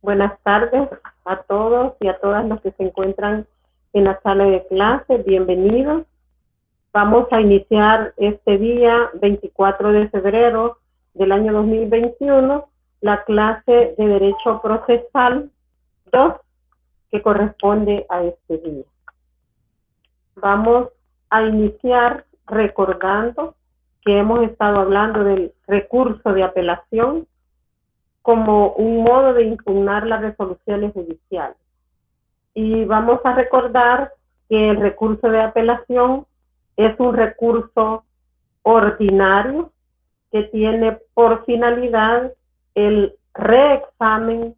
Buenas tardes a todos y a todas los que se encuentran en la sala de clase. Bienvenidos. Vamos a iniciar este día 24 de febrero del año 2021 la clase de Derecho Procesal 2 que corresponde a este día. Vamos a iniciar recordando que hemos estado hablando del recurso de apelación como un modo de impugnar las resoluciones judiciales. Y vamos a recordar que el recurso de apelación es un recurso ordinario que tiene por finalidad el reexamen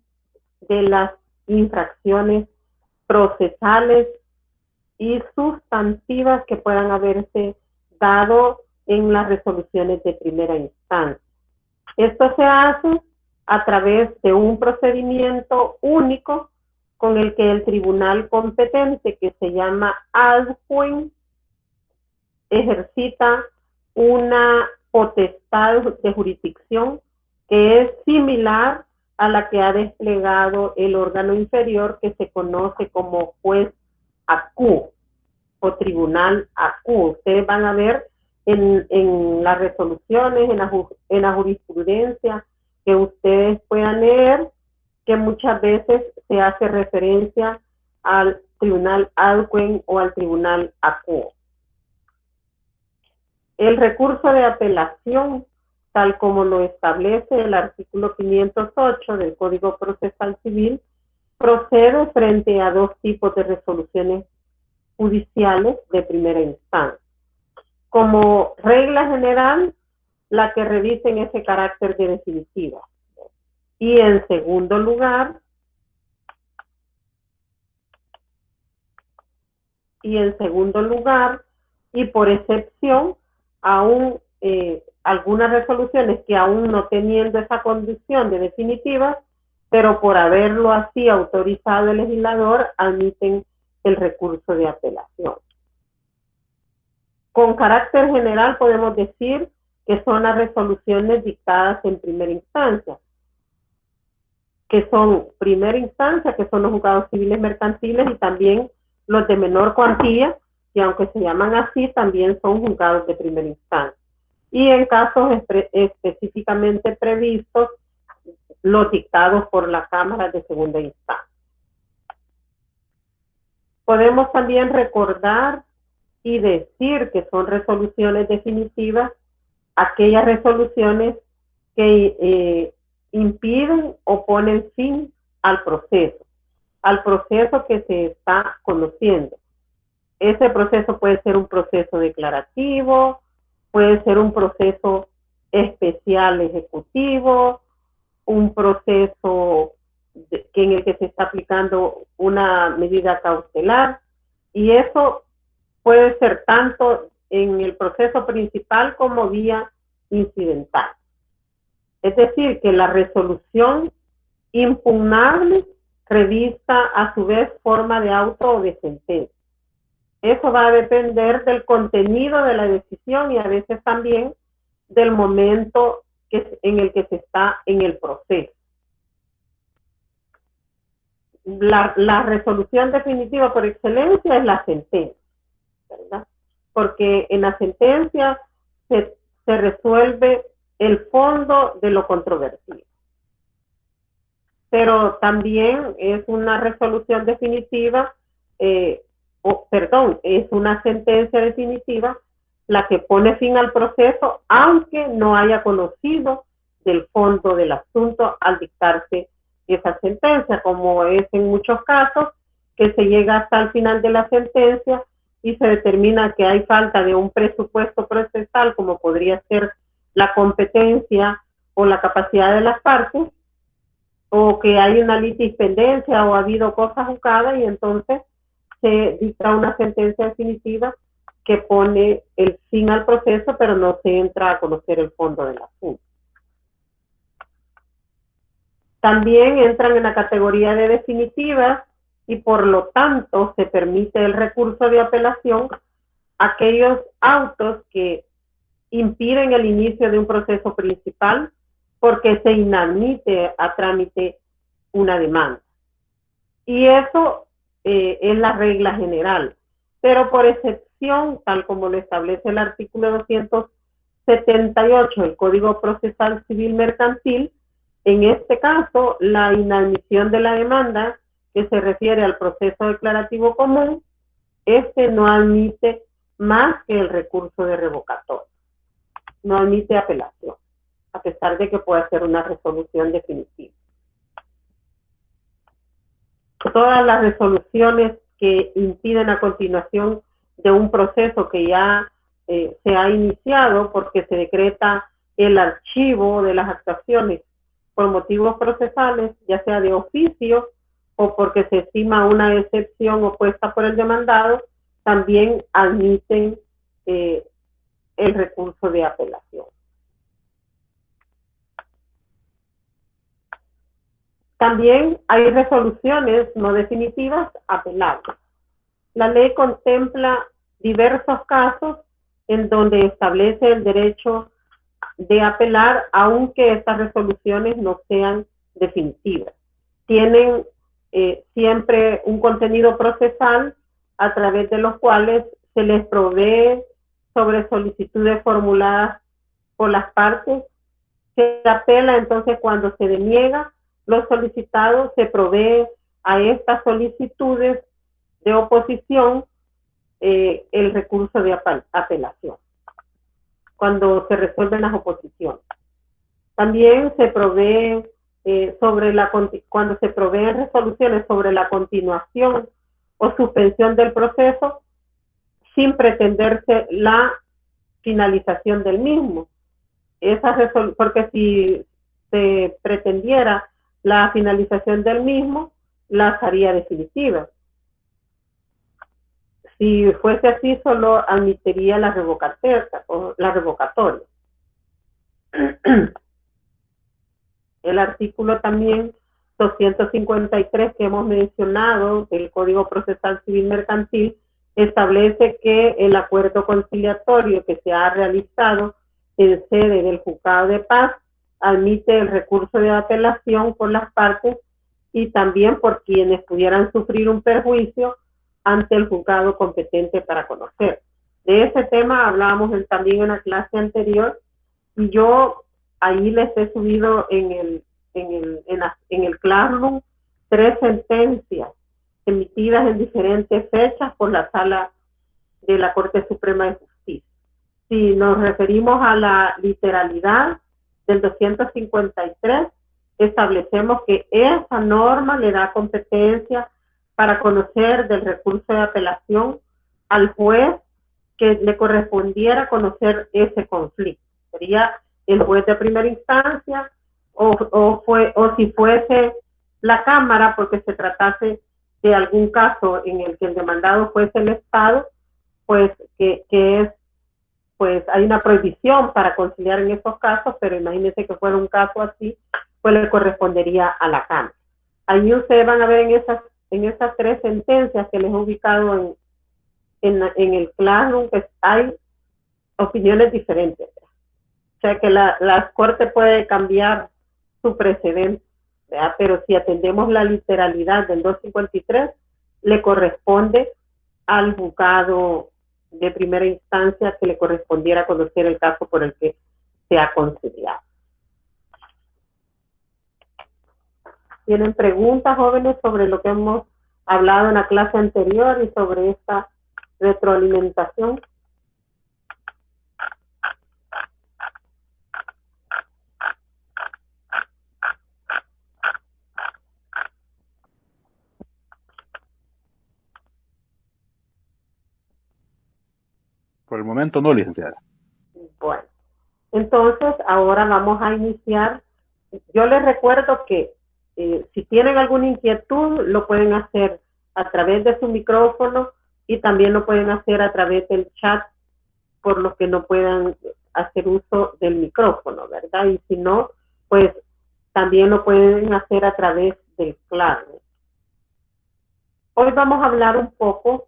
de las infracciones procesales y sustantivas que puedan haberse dado en las resoluciones de primera instancia. Esto se hace a través de un procedimiento único con el que el tribunal competente, que se llama adjuen, ejercita una potestad de jurisdicción que es similar a la que ha desplegado el órgano inferior que se conoce como juez ACU o tribunal ACU. Ustedes van a ver en las resoluciones, en la jurisprudencia que ustedes puedan leer, que muchas veces se hace referencia al tribunal adjuen o al tribunal ACU. El recurso de apelación, tal como lo establece el artículo 508 del Código Procesal Civil, procede frente a dos tipos de resoluciones judiciales de primera instancia. Como regla general, la que revisen ese carácter de definitiva. Y en segundo lugar, y por excepción, aún algunas resoluciones que aún no teniendo esa condición de definitiva, pero por haberlo así autorizado el legislador, admiten el recurso de apelación. Con carácter general podemos decir que son las resoluciones dictadas en primera instancia, que son primera instancia, que son los juzgados civiles mercantiles y también los de menor cuantía, que aunque se llaman así, también son juzgados de primera instancia. Y en casos específicamente previstos, los dictados por la Cámara de segunda instancia. Podemos también recordar y decir que son resoluciones definitivas aquellas resoluciones que impiden o ponen fin al proceso que se está conociendo. Ese proceso puede ser un proceso declarativo, puede ser un proceso especial ejecutivo, un proceso en el que se está aplicando una medida cautelar, y eso puede ser tanto en el proceso principal como vía incidental. Es decir, que la resolución impugnable revista a su vez forma de auto o de sentencia. Eso va a depender del contenido de la decisión y a veces también del momento en el que se está en el proceso. La resolución definitiva por excelencia es la sentencia, ¿verdad? Porque en la sentencia se resuelve el fondo de lo controvertido. Pero también es una resolución definitiva, es una sentencia definitiva la que pone fin al proceso, aunque no haya conocido del fondo del asunto al dictarse esa sentencia, como es en muchos casos, que se llega hasta el final de la sentencia y se determina que hay falta de un presupuesto procesal, como podría ser la competencia o la capacidad de las partes, o que hay una litispendencia o ha habido cosas juzgadas, y entonces se dicta una sentencia definitiva que pone el fin al proceso, pero no se entra a conocer el fondo del asunto. También entran en la categoría de definitivas y por lo tanto se permite el recurso de apelación a aquellos autos que impiden el inicio de un proceso principal porque se inadmite a trámite una demanda. Y eso es la regla general. Pero por excepción, tal como lo establece el artículo 278 del Código Procesal Civil Mercantil, en este caso, la inadmisión de la demanda, que se refiere al proceso declarativo común, no admite más que el recurso de revocatoria. No admite apelación, a pesar de que pueda ser una resolución definitiva. Todas las resoluciones que impiden a continuación de un proceso que ya se ha iniciado porque se decreta el archivo de las actuaciones por motivos procesales, ya sea de oficio o porque se estima una excepción opuesta por el demandado, también admiten el recurso de apelación. También hay resoluciones no definitivas apelables. La ley contempla diversos casos en donde establece el derecho de apelar, aunque estas resoluciones no sean definitivas. Tienen siempre un contenido procesal a través de los cuales se les provee sobre solicitudes formuladas por las partes. Se apela entonces cuando se deniega los solicitados, se provee a estas solicitudes de oposición el recurso de apelación cuando se resuelven las oposiciones. También se provee cuando se proveen resoluciones sobre la continuación o suspensión del proceso sin pretenderse la finalización del mismo. Porque si se pretendiera la finalización del mismo, las haría definitivas. Si fuese así, solo admitiría la revocatoria. El artículo también 253 que hemos mencionado del Código Procesal Civil Mercantil establece que el acuerdo conciliatorio que se ha realizado en sede del Juzgado de Paz admite el recurso de apelación por las partes y también por quienes pudieran sufrir un perjuicio ante el juzgado competente para conocer. De ese tema hablábamos también en la clase anterior y yo ahí les he subido en el Classroom 3 sentencias emitidas en diferentes fechas por la Sala de la Corte Suprema de Justicia. Si nos referimos a la literalidad del 253, establecemos que esa norma le da competencia para conocer del recurso de apelación al juez que le correspondiera conocer ese conflicto. Sería el juez de primera instancia o si fuese la Cámara, porque se tratase de algún caso en el que el demandado fuese el Estado, pues pues hay una prohibición para conciliar en esos casos, pero imagínense que fuera un caso así, pues le correspondería a la Cámara. Ahí ustedes van a ver en esas 3 sentencias que les he ubicado en el Classroom, que hay opiniones diferentes. O sea que la Corte puede cambiar su precedente, ¿verdad? Pero si atendemos la literalidad del 253, le corresponde al juzgado de primera instancia que le correspondiera conocer el caso por el que se ha conciliado. ¿Tienen preguntas, jóvenes, sobre lo que hemos hablado en la clase anterior y sobre esta retroalimentación? Por el momento no, licenciada. Bueno, entonces ahora vamos a iniciar. Yo les recuerdo que si tienen alguna inquietud, lo pueden hacer a través de su micrófono y también lo pueden hacer a través del chat por los que no puedan hacer uso del micrófono, ¿verdad? Y si no, pues también lo pueden hacer a través del Classroom. Hoy vamos a hablar un poco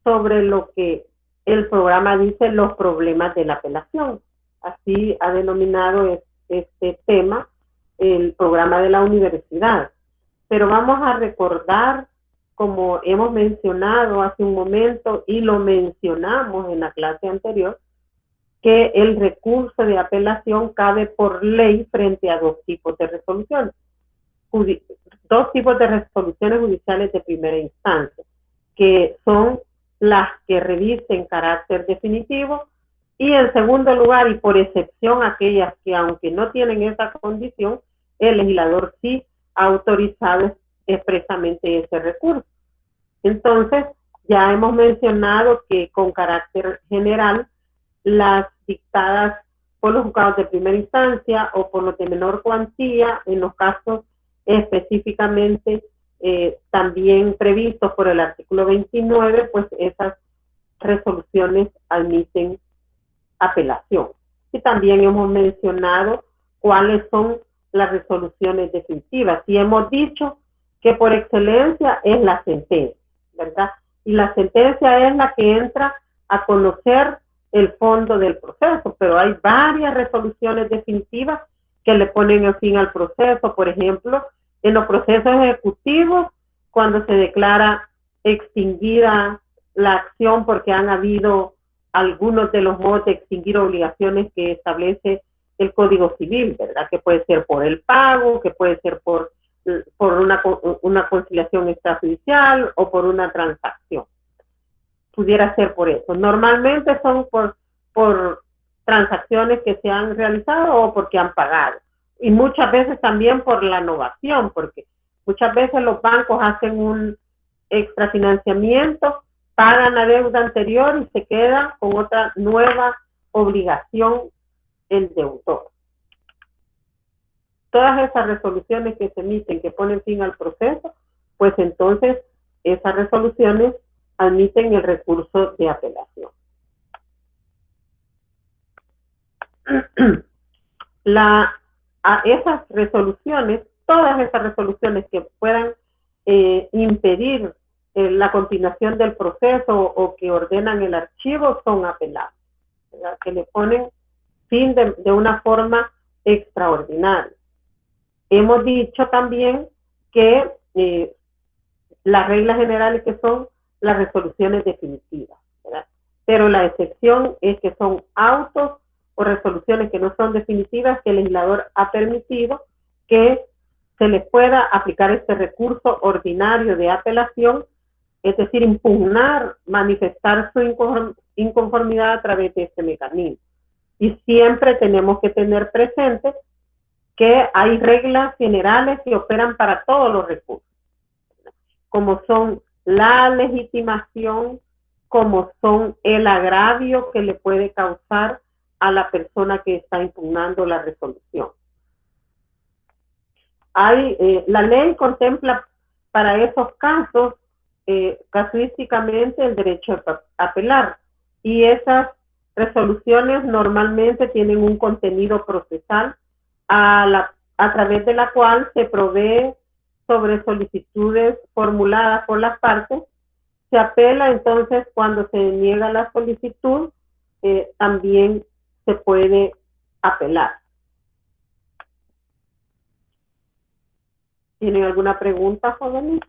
sobre lo que el programa dice, los problemas de la apelación. Así ha denominado este tema el programa de la universidad. pero vamos a recordar, como hemos mencionado hace un momento y lo mencionamos en la clase anterior, que el recurso de apelación cabe por ley frente a dos tipos de resoluciones. Dos tipos de resoluciones judiciales de primera instancia, que son las que revisten carácter definitivo, y en segundo lugar, y por excepción, aquellas que aunque no tienen esa condición, el legislador sí ha autorizado expresamente ese recurso. Entonces, ya hemos mencionado que con carácter general, las dictadas por los juzgados de primera instancia o por los de menor cuantía, en los casos específicamente también previstos por el artículo 29, pues esas resoluciones admiten apelación. Y también hemos mencionado cuáles son las resoluciones definitivas. Y hemos dicho que por excelencia es la sentencia, ¿verdad? Y la sentencia es la que entra a conocer el fondo del proceso, pero hay varias resoluciones definitivas que le ponen el fin al proceso. Por ejemplo, en los procesos ejecutivos, cuando se declara extinguida la acción porque han habido algunos de los modos de extinguir obligaciones que establece el Código Civil, ¿verdad? Que puede ser por el pago, que puede ser por una conciliación extrajudicial o por una transacción. Pudiera ser por eso. Normalmente son por transacciones que se han realizado o porque han pagado. Y muchas veces también por la novación, porque muchas veces los bancos hacen un extrafinanciamiento, pagan la deuda anterior y se queda con otra nueva obligación el deudor. Todas esas resoluciones que se emiten, que ponen fin al proceso, pues entonces esas resoluciones admiten el recurso de apelación. Esas resoluciones, todas esas resoluciones que puedan impedir la continuación del proceso o que ordenan el archivo son apeladas, ¿verdad? Que le ponen fin de una forma extraordinaria. Hemos dicho también que las reglas generales que son las resoluciones definitivas, ¿verdad? Pero la excepción es que son autos o resoluciones que no son definitivas, que el legislador ha permitido que se les pueda aplicar este recurso ordinario de apelación, es decir, impugnar, manifestar su inconformidad a través de este mecanismo. Y siempre tenemos que tener presente que hay reglas generales que operan para todos los recursos, como son la legitimación, como son el agravio que le puede causar a la persona que está impugnando la resolución. La ley contempla para esos casos casuísticamente el derecho a apelar, y esas resoluciones normalmente tienen un contenido procesal a través de la cual se provee sobre solicitudes formuladas por las partes. Se apela entonces cuando se niega la solicitud, también se puede apelar. ¿Tienen alguna pregunta, jóvenes?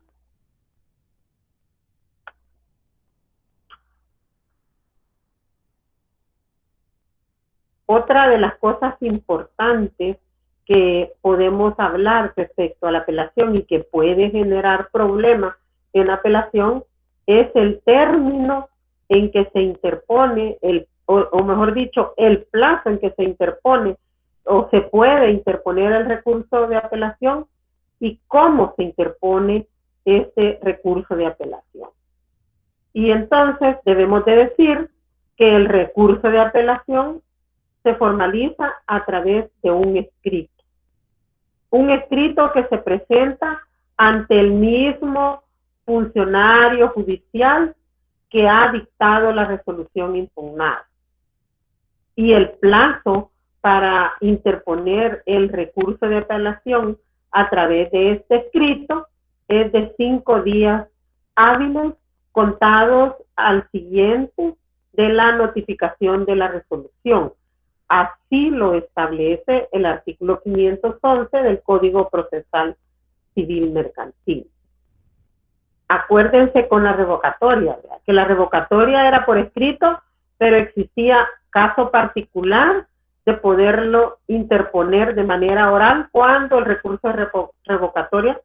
Otra de las cosas importantes que podemos hablar respecto a la apelación y que puede generar problemas en la apelación es el término en que se interpone, o mejor dicho, el plazo en que se interpone o se puede interponer el recurso de apelación y cómo se interpone este recurso de apelación. Y entonces debemos de decir que el recurso de apelación se formaliza a través de un escrito. Un escrito que se presenta ante el mismo funcionario judicial que ha dictado la resolución impugnada. Y el plazo para interponer el recurso de apelación a través de este escrito es de 5 días hábiles contados al siguiente de la notificación de la resolución. Así lo establece el artículo 511 del Código Procesal civil mercantil. Acuérdense con la revocatoria, ¿verdad? Que la revocatoria era por escrito, pero existía caso particular de poderlo interponer de manera oral cuando el recurso de revocatoria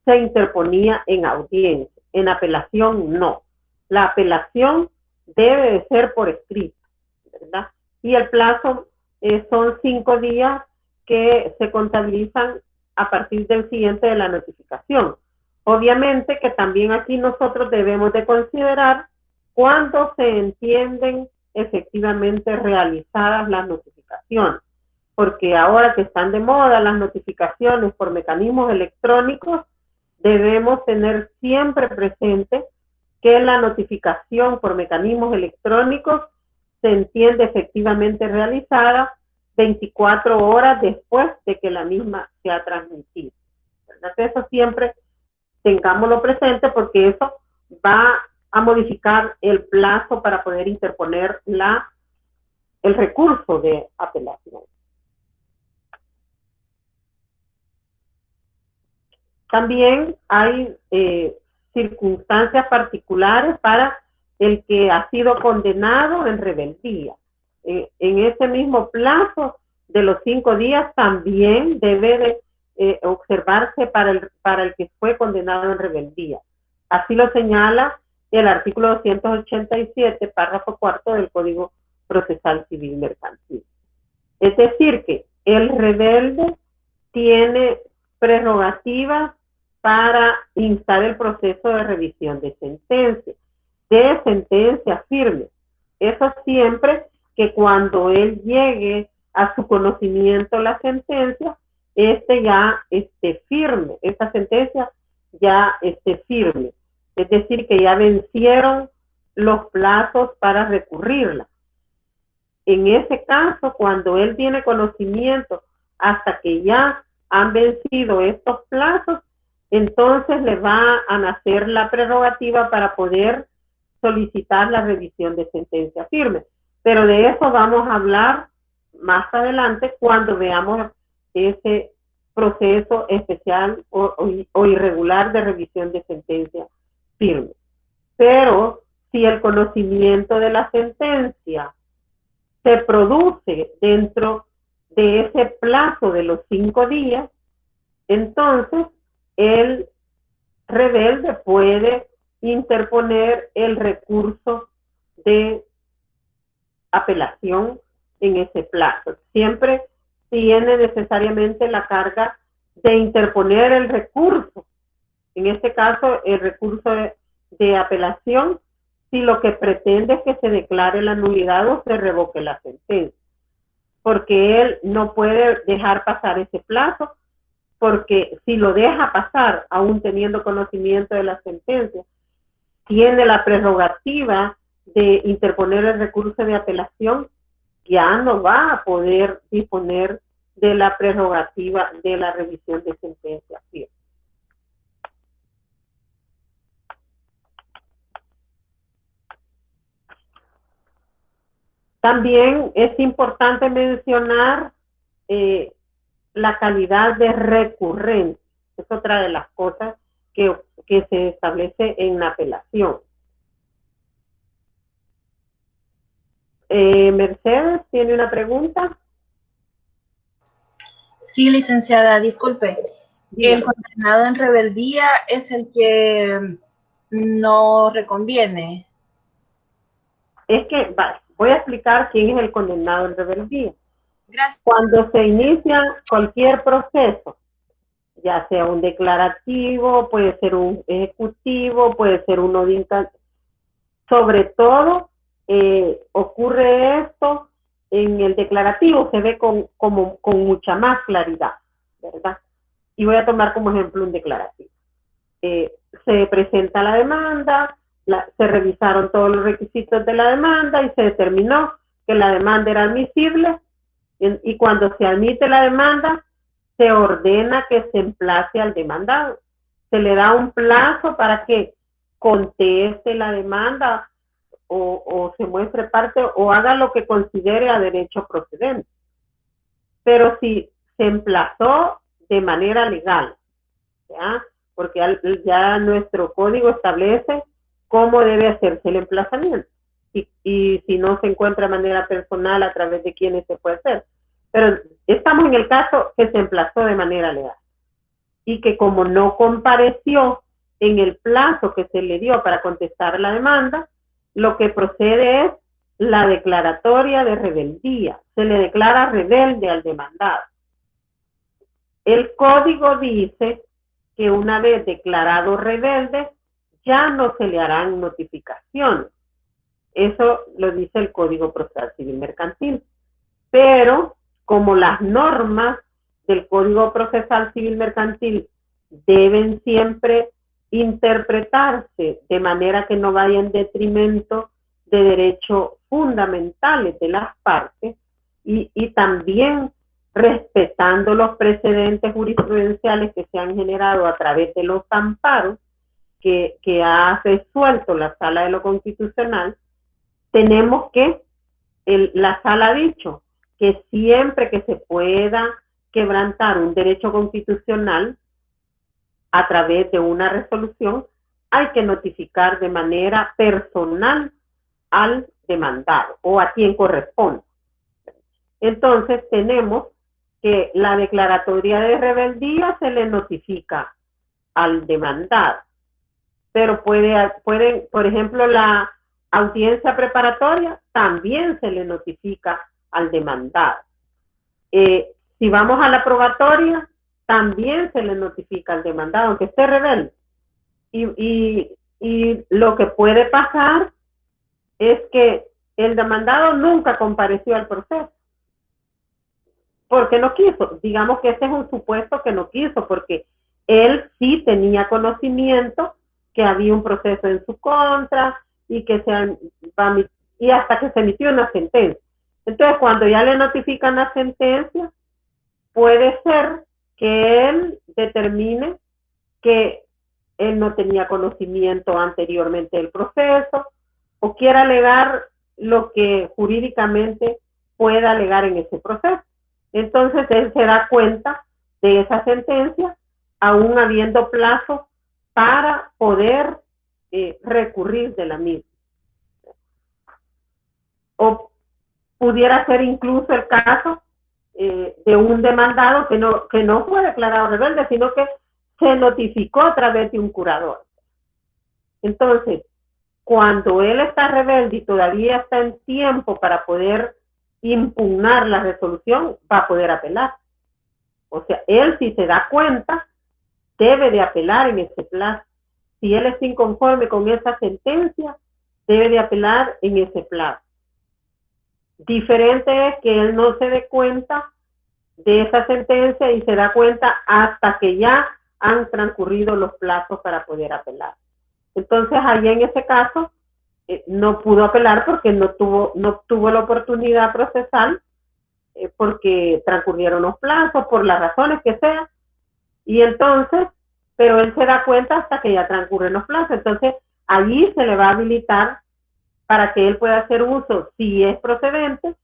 se interponía en audiencia. En apelación, no. La apelación debe de ser por escrito, ¿verdad? Y el plazo son 5 días que se contabilizan a partir del siguiente de la notificación. Obviamente que también aquí nosotros debemos de considerar cuándo se entienden efectivamente realizadas las notificaciones, porque ahora que están de moda las notificaciones por mecanismos electrónicos, debemos tener siempre presente que la notificación por mecanismos electrónicos se entiende efectivamente realizada 24 horas después de que la misma se ha transmitido. ¿Verdad? Eso siempre tengámoslo presente porque eso va a modificar el plazo para poder interponer el recurso de apelación. También hay circunstancias particulares para el que ha sido condenado en rebeldía. En ese mismo plazo de los 5 días también debe de observarse para el que fue condenado en rebeldía. Así lo señala el artículo 287, párrafo 4 del Código Procesal Civil Mercantil. Es decir, que el rebelde tiene prerrogativas para instar el proceso de revisión de sentencia firme. Eso siempre que cuando él llegue a su conocimiento la sentencia, ya esté firme, esta sentencia ya esté firme. Es decir, que ya vencieron los plazos para recurrirla. En ese caso, cuando él tiene conocimiento hasta que ya han vencido estos plazos, entonces le va a nacer la prerrogativa para poder solicitar la revisión de sentencia firme. Pero de eso vamos a hablar más adelante cuando veamos ese proceso especial o irregular de revisión de sentencia firme. Pero si el conocimiento de la sentencia se produce dentro de ese plazo de los 5 días, entonces el rebelde puede interponer el recurso de apelación en ese plazo. Siempre tiene necesariamente la carga de interponer el recurso. En este caso, el recurso de apelación, si lo que pretende es que se declare la nulidad o se revoque la sentencia. Porque él no puede dejar pasar ese plazo, porque si lo deja pasar, aún teniendo conocimiento de la sentencia, tiene la prerrogativa de interponer el recurso de apelación, ya no va a poder disponer de la prerrogativa de la revisión de sentencia firme. También es importante mencionar la calidad de recurrente. Es otra de las cosas que se establece en la apelación. Mercedes, ¿tiene una pregunta? Sí, licenciada, disculpe. El condenado en rebeldía es el que no reconviene. Es que voy a explicar quién es el condenado en rebeldía. Gracias. Cuando se inicia cualquier proceso, ya sea un declarativo, puede ser un ejecutivo, puede ser uno de sobre todo ocurre esto en el declarativo, se ve con mucha más claridad, ¿verdad? Y voy a tomar como ejemplo un declarativo. Se presenta la demanda, se revisaron todos los requisitos de la demanda y se determinó que la demanda era admisible, y cuando se admite la demanda, se ordena que se emplace al demandado. Se le da un plazo para que conteste la demanda o se muestre parte o haga lo que considere a derecho procedente. Pero si se emplazó de manera legal ¿ya? Porque ya nuestro código establece cómo debe hacerse el emplazamiento. Y si no se encuentra de manera personal, a través de quiénes se puede hacer. Pero estamos en el caso que se emplazó de manera legal. Y que como no compareció en el plazo que se le dio para contestar la demanda, lo que procede es la declaratoria de rebeldía. Se le declara rebelde al demandado. El código dice que una vez declarado rebelde, ya no se le harán notificaciones. Eso lo dice el Código Procesal Civil Mercantil. Pero como las normas del Código Procesal Civil Mercantil deben siempre interpretarse de manera que no vaya en detrimento de derechos fundamentales de las partes y también respetando los precedentes jurisprudenciales que se han generado a través de los amparos que ha resuelto la Sala de lo Constitucional, tenemos que, la Sala ha dicho que siempre que se pueda quebrantar un derecho constitucional a través de una resolución, hay que notificar de manera personal al demandado o a quien corresponde. Entonces tenemos que la declaratoria de rebeldía se le notifica al demandado, pero pueden, por ejemplo, la audiencia preparatoria también se le notifica al demandado. Si vamos a la probatoria, también se le notifica al demandado, aunque esté rebelde. Y lo que puede pasar es que el demandado nunca compareció al proceso, porque no quiso. Digamos que ese es un supuesto que no quiso, porque él sí tenía conocimiento que había un proceso en su contra y que y hasta que se emitió una sentencia. Entonces, cuando ya le notifican la sentencia, puede ser que él determine que él no tenía conocimiento anteriormente del proceso o quiera alegar lo que jurídicamente pueda alegar en ese proceso. Entonces, él se da cuenta de esa sentencia, aún habiendo plazo para poder recurrir de la misma. O pudiera ser incluso el caso de un demandado que no fue declarado rebelde, sino que se notificó a través de un curador. Entonces, cuando él está rebelde y todavía está en tiempo para poder impugnar la resolución, va a poder apelar. O sea, él, si se da cuenta, debe de apelar en ese plazo. Si él está inconforme con esa sentencia, debe de apelar en ese plazo. Diferente es que él no se dé cuenta de esa sentencia y se da cuenta hasta que ya han transcurrido los plazos para poder apelar. Entonces, ahí en ese caso, no pudo apelar porque no tuvo la oportunidad procesal, porque transcurrieron los plazos, por las razones que sean, y entonces, pero él se da cuenta hasta que ya transcurren los plazos. Entonces, allí se le va a habilitar para que él pueda hacer uso, si es procedente,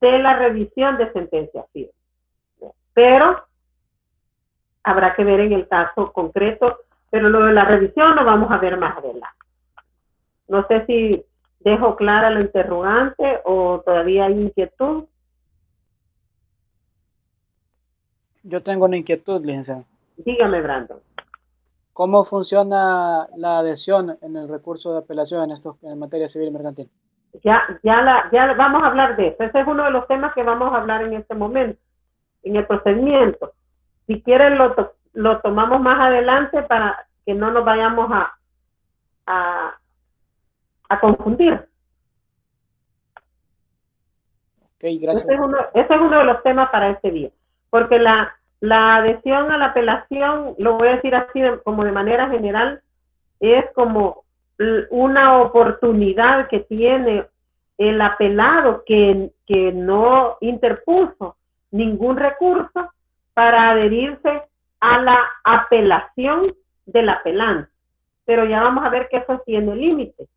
de la revisión de sentencia firme. Pero habrá que ver en el caso concreto, pero lo de la revisión lo vamos a ver más adelante. No sé si dejo clara la interrogante o todavía hay inquietud. Yo tengo una inquietud, licenciado. Dígame, Brandon. ¿Cómo funciona la adhesión en el recurso de apelación en materia civil y mercantil? Ya vamos a hablar de eso. Ese es uno de los temas que vamos a hablar en este momento, en el procedimiento. Si quieren lo tomamos más adelante para que no nos vayamos a confundir. Ok, gracias. Ese es uno de los temas para este día. Porque la adhesión a la apelación, lo voy a decir así como de manera general, es como una oportunidad que tiene el apelado que no interpuso ningún recurso para adherirse a la apelación del apelante. Pero ya vamos a ver que eso tiene límites.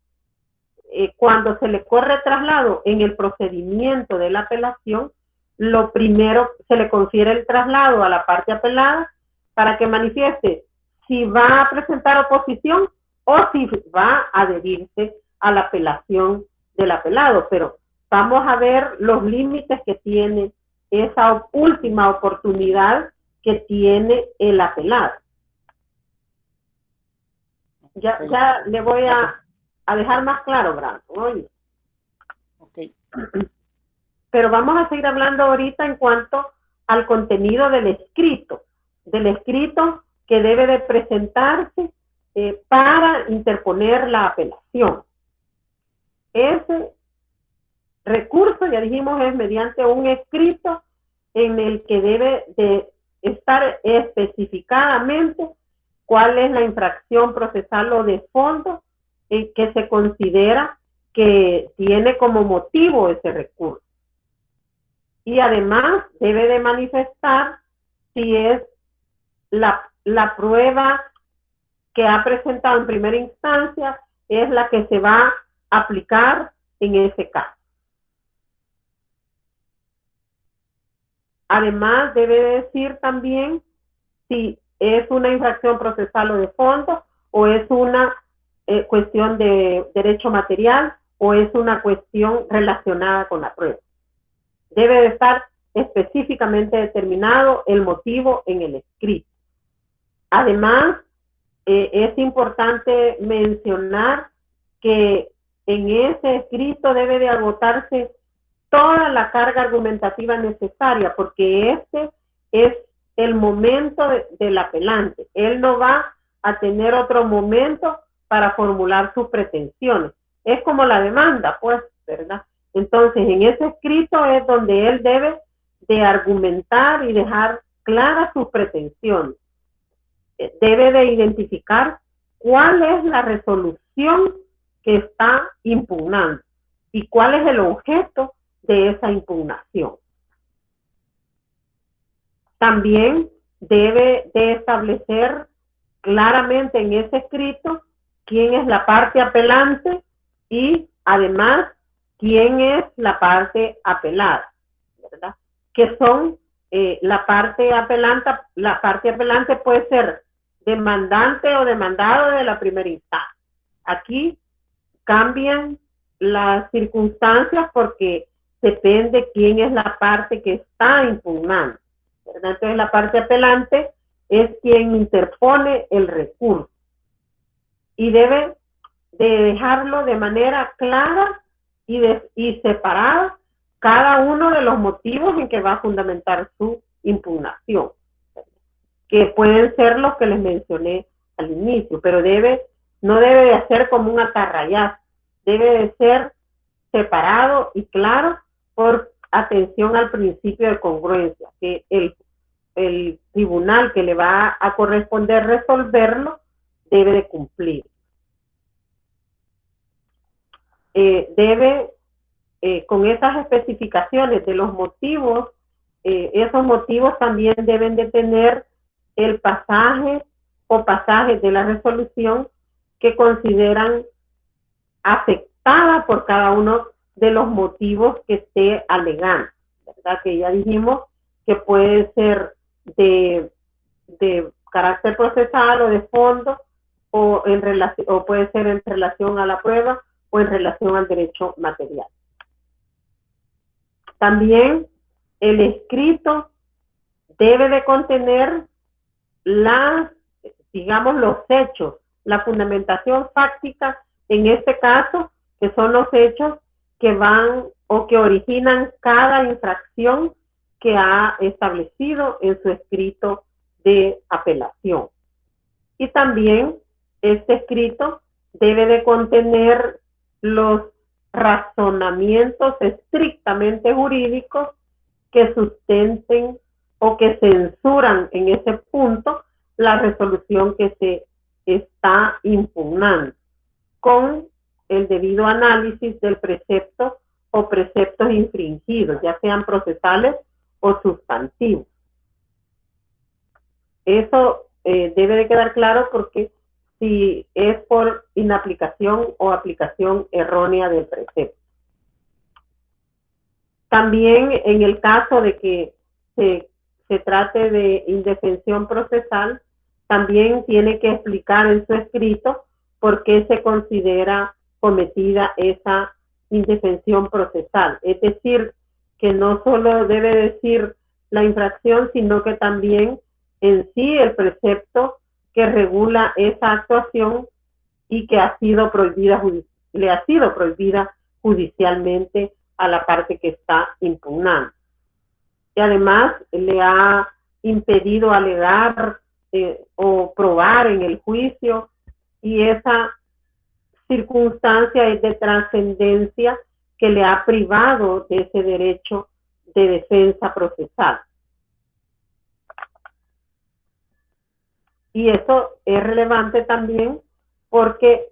Cuando se le corre traslado en el procedimiento de la apelación, lo primero se le confiere el traslado a la parte apelada para que manifieste si va a presentar oposición o si va a adherirse a la apelación del apelado, pero vamos a ver los límites que tiene esa última oportunidad que tiene el apelado. Ya le voy a dejar más claro, Brandon. Oye. Okay. Pero vamos a seguir hablando ahorita en cuanto al contenido del escrito que debe de presentarse para interponer la apelación. Ese recurso, ya dijimos, es mediante un escrito en el que debe de estar especificadamente cuál es la infracción procesal o de fondo que se considera que tiene como motivo ese recurso. Y además debe de manifestar si es la prueba que ha presentado en primera instancia es la que se va a aplicar en ese caso. Además, debe decir también si es una infracción procesal o de fondo, o es una cuestión de derecho material, o es una cuestión relacionada con la prueba. Debe de estar específicamente determinado el motivo en el escrito. Además, es importante mencionar que en ese escrito debe de agotarse toda la carga argumentativa necesaria, porque este es el momento del apelante. Él no va a tener otro momento para formular sus pretensiones. Es como la demanda, pues, ¿verdad? Entonces, en ese escrito es donde él debe de argumentar y dejar claras sus pretensiones. Debe de identificar cuál es la resolución que está impugnando y cuál es el objeto de esa impugnación. También debe de establecer claramente en ese escrito quién es la parte apelante y además quién es la parte apelada, ¿verdad? Que son la parte apelante puede ser demandante o demandado de la primera instancia. Aquí cambian las circunstancias porque depende quién es la parte que está impugnando, ¿verdad? Entonces la parte apelante es quien interpone el recurso y debe de dejarlo de manera clara y separada cada uno de los motivos en que va a fundamentar su impugnación, que pueden ser los que les mencioné al inicio, pero no debe de ser como un atarrayazo, debe de ser separado y claro por atención al principio de congruencia, que el tribunal que le va a corresponder resolverlo debe de cumplir. Con esas especificaciones de los motivos, esos motivos también deben de tener el pasaje o pasajes de la resolución que consideran afectada por cada uno de los motivos que esté alegando, ¿verdad? Que ya dijimos que puede ser de carácter procesal o de fondo, o puede ser en relación a la prueba o en relación al derecho material. También el escrito debe de contener los hechos, la fundamentación fáctica en este caso, que son los hechos que van o que originan cada infracción que ha establecido en su escrito de apelación. Y también este escrito debe de contener los razonamientos estrictamente jurídicos que sustenten o que censuran en ese punto la resolución que se está impugnando, con el debido análisis del precepto o preceptos infringidos, ya sean procesales o sustantivos. Eso debe de quedar claro, porque si es por inaplicación o aplicación errónea del precepto. También en el caso de que se trate de indefensión procesal, también tiene que explicar en su escrito por qué se considera cometida esa indefensión procesal. Es decir, que no solo debe decir la infracción, sino que también en sí el precepto que regula esa actuación y que ha sido prohibida, le ha sido prohibida judicialmente a la parte que está impugnando. Y además le ha impedido alegar o probar en el juicio, y esa circunstancia es de trascendencia que le ha privado de ese derecho de defensa procesal. Y eso es relevante también porque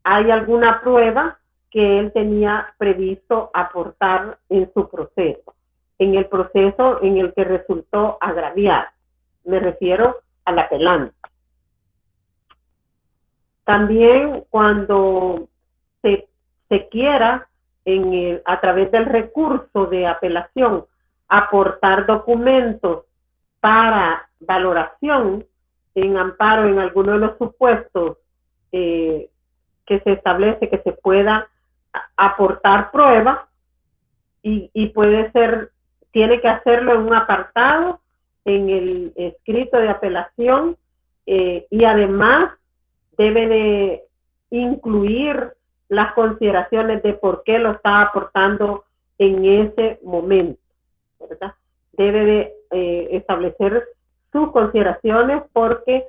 hay alguna prueba que él tenía previsto aportar en su proceso, en el proceso en el que resultó agraviado. Me refiero al apelante. También cuando se quiera a través del recurso de apelación aportar documentos para valoración en amparo en alguno de los supuestos que se establece que se pueda aportar prueba, y puede ser, tiene que hacerlo en un apartado en el escrito de apelación, y además debe de incluir las consideraciones de por qué lo está aportando en ese momento, ¿verdad? Debe de establecer sus consideraciones, porque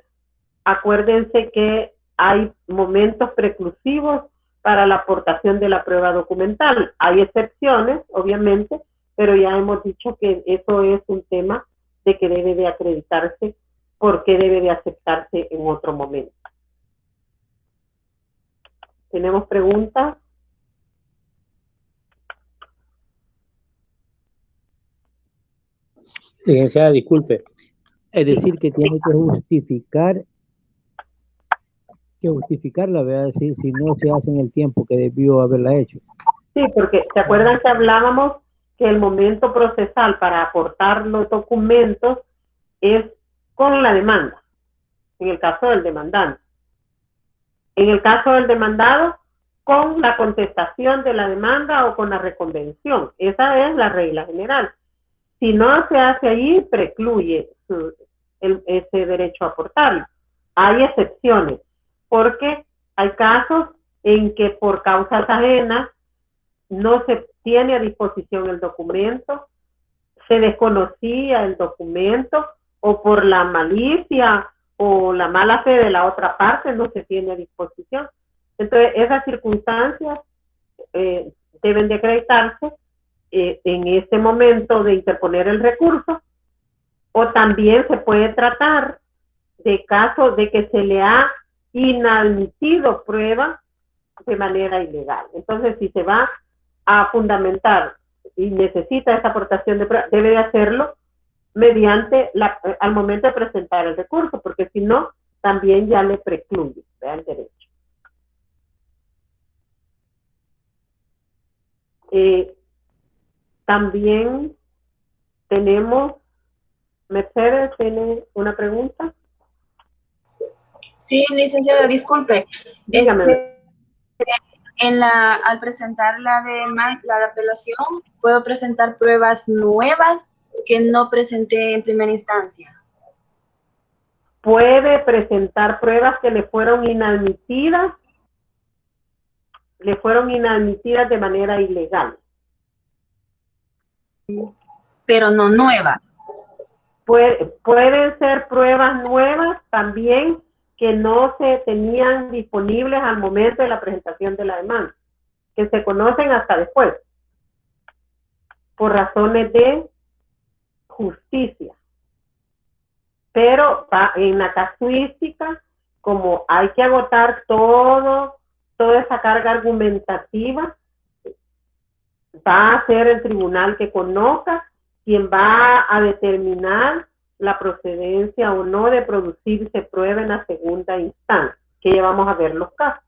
acuérdense que hay momentos preclusivos para la aportación de la prueba documental. Hay excepciones, obviamente, pero ya hemos dicho que eso es un tema de que debe de acreditarse porque debe de aceptarse en otro momento. ¿Tenemos preguntas? Licenciada, disculpe. Es decir, que tiene que justificarla, ¿verdad? Si no se hace en el tiempo que debió haberla hecho. Sí, porque ¿se acuerdan que hablábamos que el momento procesal para aportar los documentos es con la demanda, en el caso del demandante? En el caso del demandado, con la contestación de la demanda o con la reconvención. Esa es la regla general. Si no se hace ahí, precluye ese derecho a aportarlo. Hay excepciones, porque hay casos en que por causas ajenas no se tiene a disposición el documento, se desconocía el documento, o por la malicia o la mala fe de la otra parte no se tiene a disposición. Entonces, esas circunstancias deben de acreditarse en este momento de interponer el recurso, o también se puede tratar de casos de que se le ha inadmitido prueba de manera ilegal. Entonces, si se va a fundamentar y necesita esa aportación de prueba, debe de hacerlo mediante al momento de presentar el recurso, porque si no, también ya le precluye el derecho. También tenemos, Mercedes, ¿tiene una pregunta? Sí, licenciada, disculpe. Dígame. Al presentar la de apelación, ¿puedo presentar pruebas nuevas que no presenté en primera instancia? Puede presentar pruebas que le fueron inadmitidas de manera ilegal. Pero no nuevas. Pueden ser pruebas nuevas también que no se tenían disponibles al momento de la presentación de la demanda, que se conocen hasta después, por razones de justicia. Pero en la casuística, como hay que agotar toda esa carga argumentativa, va a ser el tribunal que conozca quien va a determinar la procedencia o no de producirse prueba en la segunda instancia, que ya vamos a ver los casos.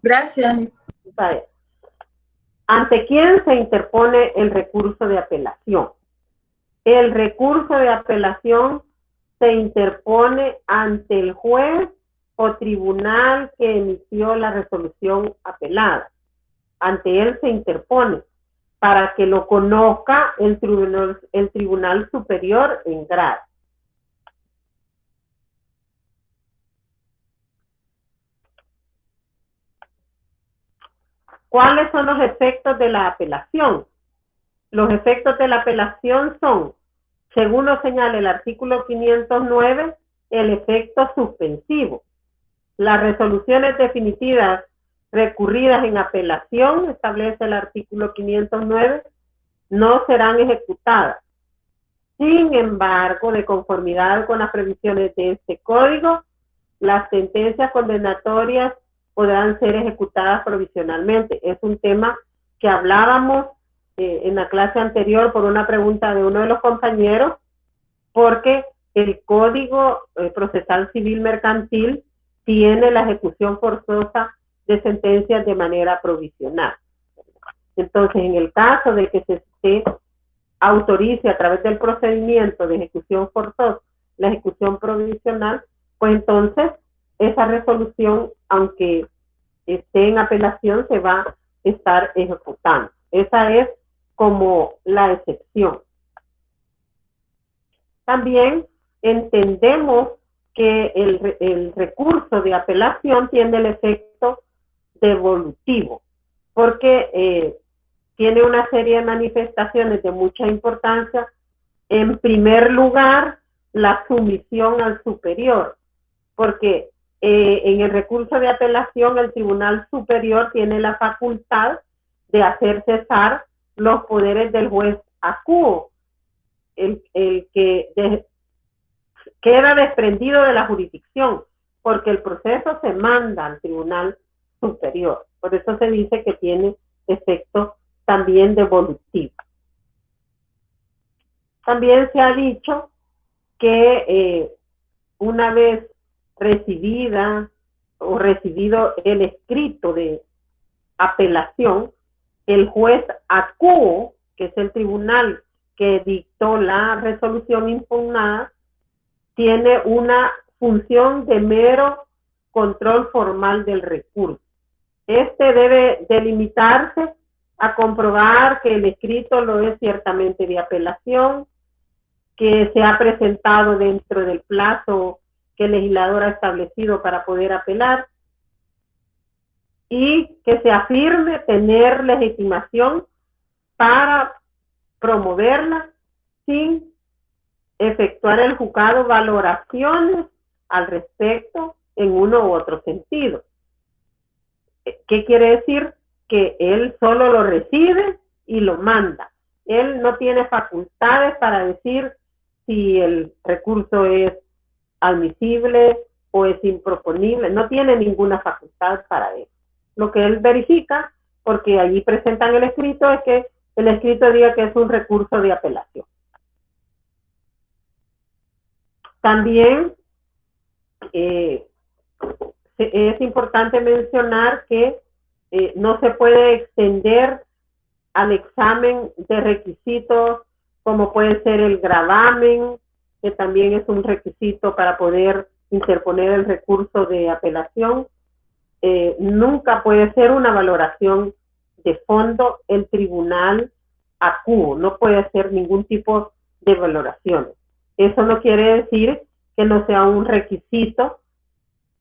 Gracias. ¿Ante quién se interpone el recurso de apelación? El recurso de apelación se interpone ante el juez o tribunal que emitió la resolución apelada. Ante él se interpone para que lo conozca el tribunal superior en grado. ¿Cuáles son los efectos de la apelación? Los efectos de la apelación son, según lo señala el artículo 509, el efecto suspensivo. Las resoluciones definitivas recurridas en apelación, establece el artículo 509, no serán ejecutadas. Sin embargo, de conformidad con las previsiones de este código, las sentencias condenatorias podrán ser ejecutadas provisionalmente. Es un tema que hablábamos en la clase anterior por una pregunta de uno de los compañeros, porque el Código Procesal Civil Mercantil tiene la ejecución forzosa de sentencias de manera provisional. Entonces, en el caso de que se autorice a través del procedimiento de ejecución forzosa la ejecución provisional, pues entonces esa resolución, aunque esté en apelación, se va a estar ejecutando. Esa es como la excepción. También entendemos que el recurso de apelación tiene el efecto devolutivo, porque tiene una serie de manifestaciones de mucha importancia. En primer lugar, la sumisión al superior, porque en el recurso de apelación el Tribunal Superior tiene la facultad de hacer cesar los poderes del juez acuo, el que queda desprendido de la jurisdicción, porque el proceso se manda al Tribunal Superior. Por eso se dice que tiene efecto también devolutivo. También se ha dicho que una vez recibida o recibido el escrito de apelación, el juez acuo, que es el tribunal que dictó la resolución impugnada, tiene una función de mero control formal del recurso. Este debe delimitarse a comprobar que el escrito lo es ciertamente de apelación, que se ha presentado dentro del plazo que el legislador ha establecido para poder apelar, y que se afirme tener legitimación para promoverla sin efectuar el juzgado valoraciones al respecto en uno u otro sentido. ¿Qué quiere decir? Que él solo lo recibe y lo manda. Él no tiene facultades para decir si el recurso es admisible o es improponible. No tiene ninguna facultad para eso. Lo que él verifica, porque allí presentan el escrito, es que el escrito diga que es un recurso de apelación. También es importante mencionar que no se puede extender al examen de requisitos como puede ser el gravamen, que también es un requisito para poder interponer el recurso de apelación. Nunca puede ser una valoración de fondo el tribunal acuo, no puede hacer ningún tipo de valoraciones. Eso no quiere decir que no sea un requisito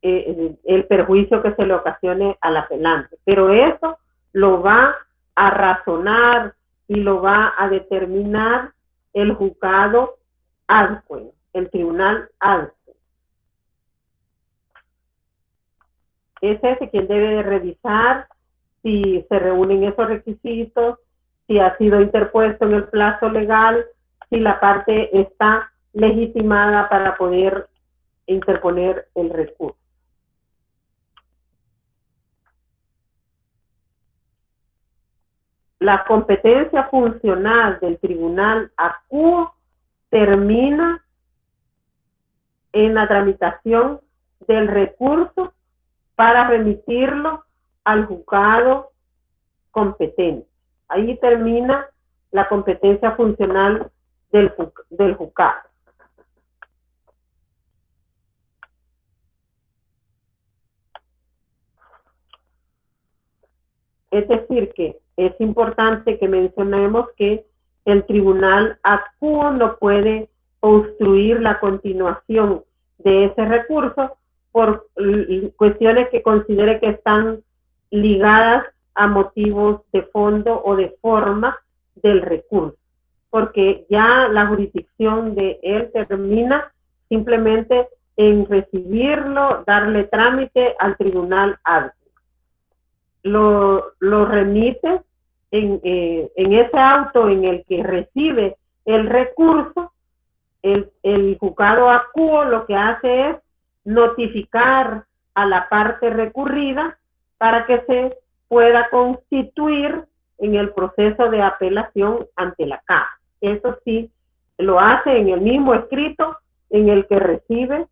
el perjuicio que se le ocasione al apelante, pero eso lo va a razonar y lo va a determinar el juzgado ad hoc, el tribunal ad hoc. Es ese quien debe de revisar si se reúnen esos requisitos, si ha sido interpuesto en el plazo legal, si la parte está legitimada para poder interponer el recurso. La competencia funcional del tribunal acuo termina en la tramitación del recurso para remitirlo al juzgado competente. Ahí termina la competencia funcional del juzgado. Es decir, que es importante que mencionemos que el tribunal acuo no puede obstruir la continuación de ese recurso por cuestiones que considere que están ligadas a motivos de fondo o de forma del recurso, porque ya la jurisdicción de él termina simplemente en recibirlo, darle trámite al tribunal adjunto. Lo remite en ese auto en el que recibe el recurso. El juzgado acuo lo que hace es notificar a la parte recurrida para que se pueda constituir en el proceso de apelación ante la Cámara. Eso sí, lo hace en el mismo escrito en el que recibe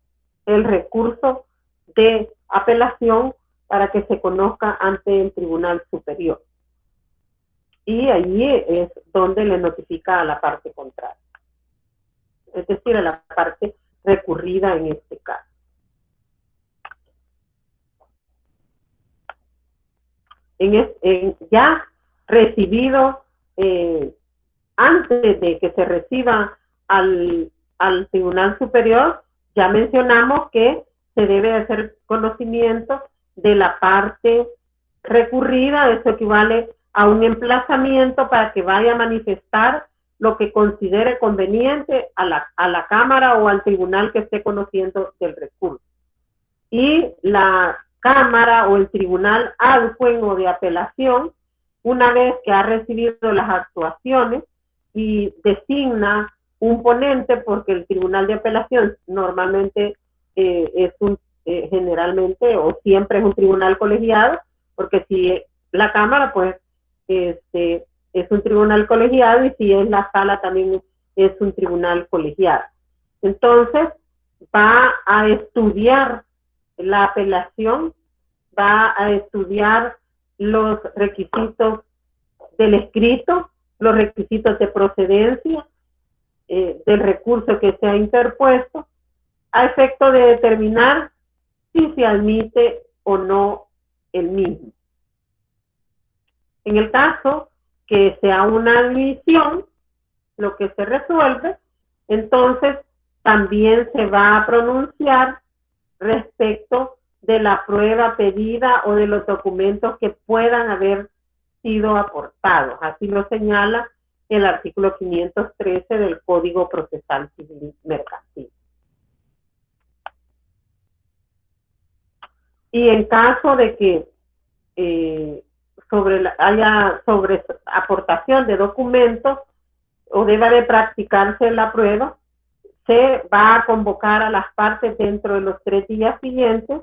el recurso de apelación para que se conozca ante el Tribunal Superior. Y allí es donde le notifica a la parte contraria, es decir, a la parte recurrida en este caso. Ya recibido, antes de que se reciba al Tribunal Superior, ya mencionamos que se debe hacer conocimiento de la parte recurrida. Eso equivale a un emplazamiento para que vaya a manifestar lo que considere conveniente a la Cámara o al tribunal que esté conociendo del recurso. Y la Cámara o el tribunal adjunto o de apelación, una vez que ha recibido las actuaciones y designa un ponente, porque el tribunal de apelación normalmente generalmente o siempre es un tribunal colegiado, porque si la Cámara, pues es un tribunal colegiado, y si es la sala también es un tribunal colegiado. Entonces va a estudiar la apelación, va a estudiar los requisitos del escrito, los requisitos de procedencia del recurso que se ha interpuesto, a efecto de determinar si se admite o no el mismo. En el caso que sea una admisión, lo que se resuelve, entonces también se va a pronunciar respecto de la prueba pedida o de los documentos que puedan haber sido aportados. Así lo señala el artículo 513 del Código Procesal Civil Mercantil. Y en caso de que haya sobre aportación de documentos o deba de practicarse la prueba, se va a convocar a las partes dentro de los 3 días siguientes,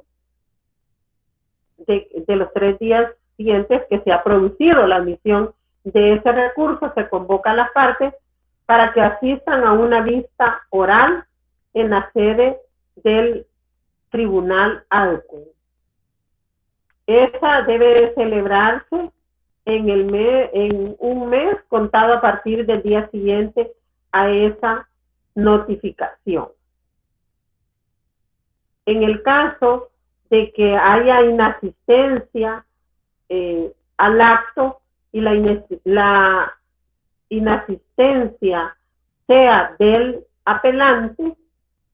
de los 3 días siguientes que se ha producido la admisión de ese recurso. Se convoca a las partes para que asistan a una vista oral en la sede del tribunal adjunto. Esa debe celebrarse en un mes contado a partir del día siguiente a esa notificación. En el caso de que haya inasistencia al acto y la inasistencia sea del apelante,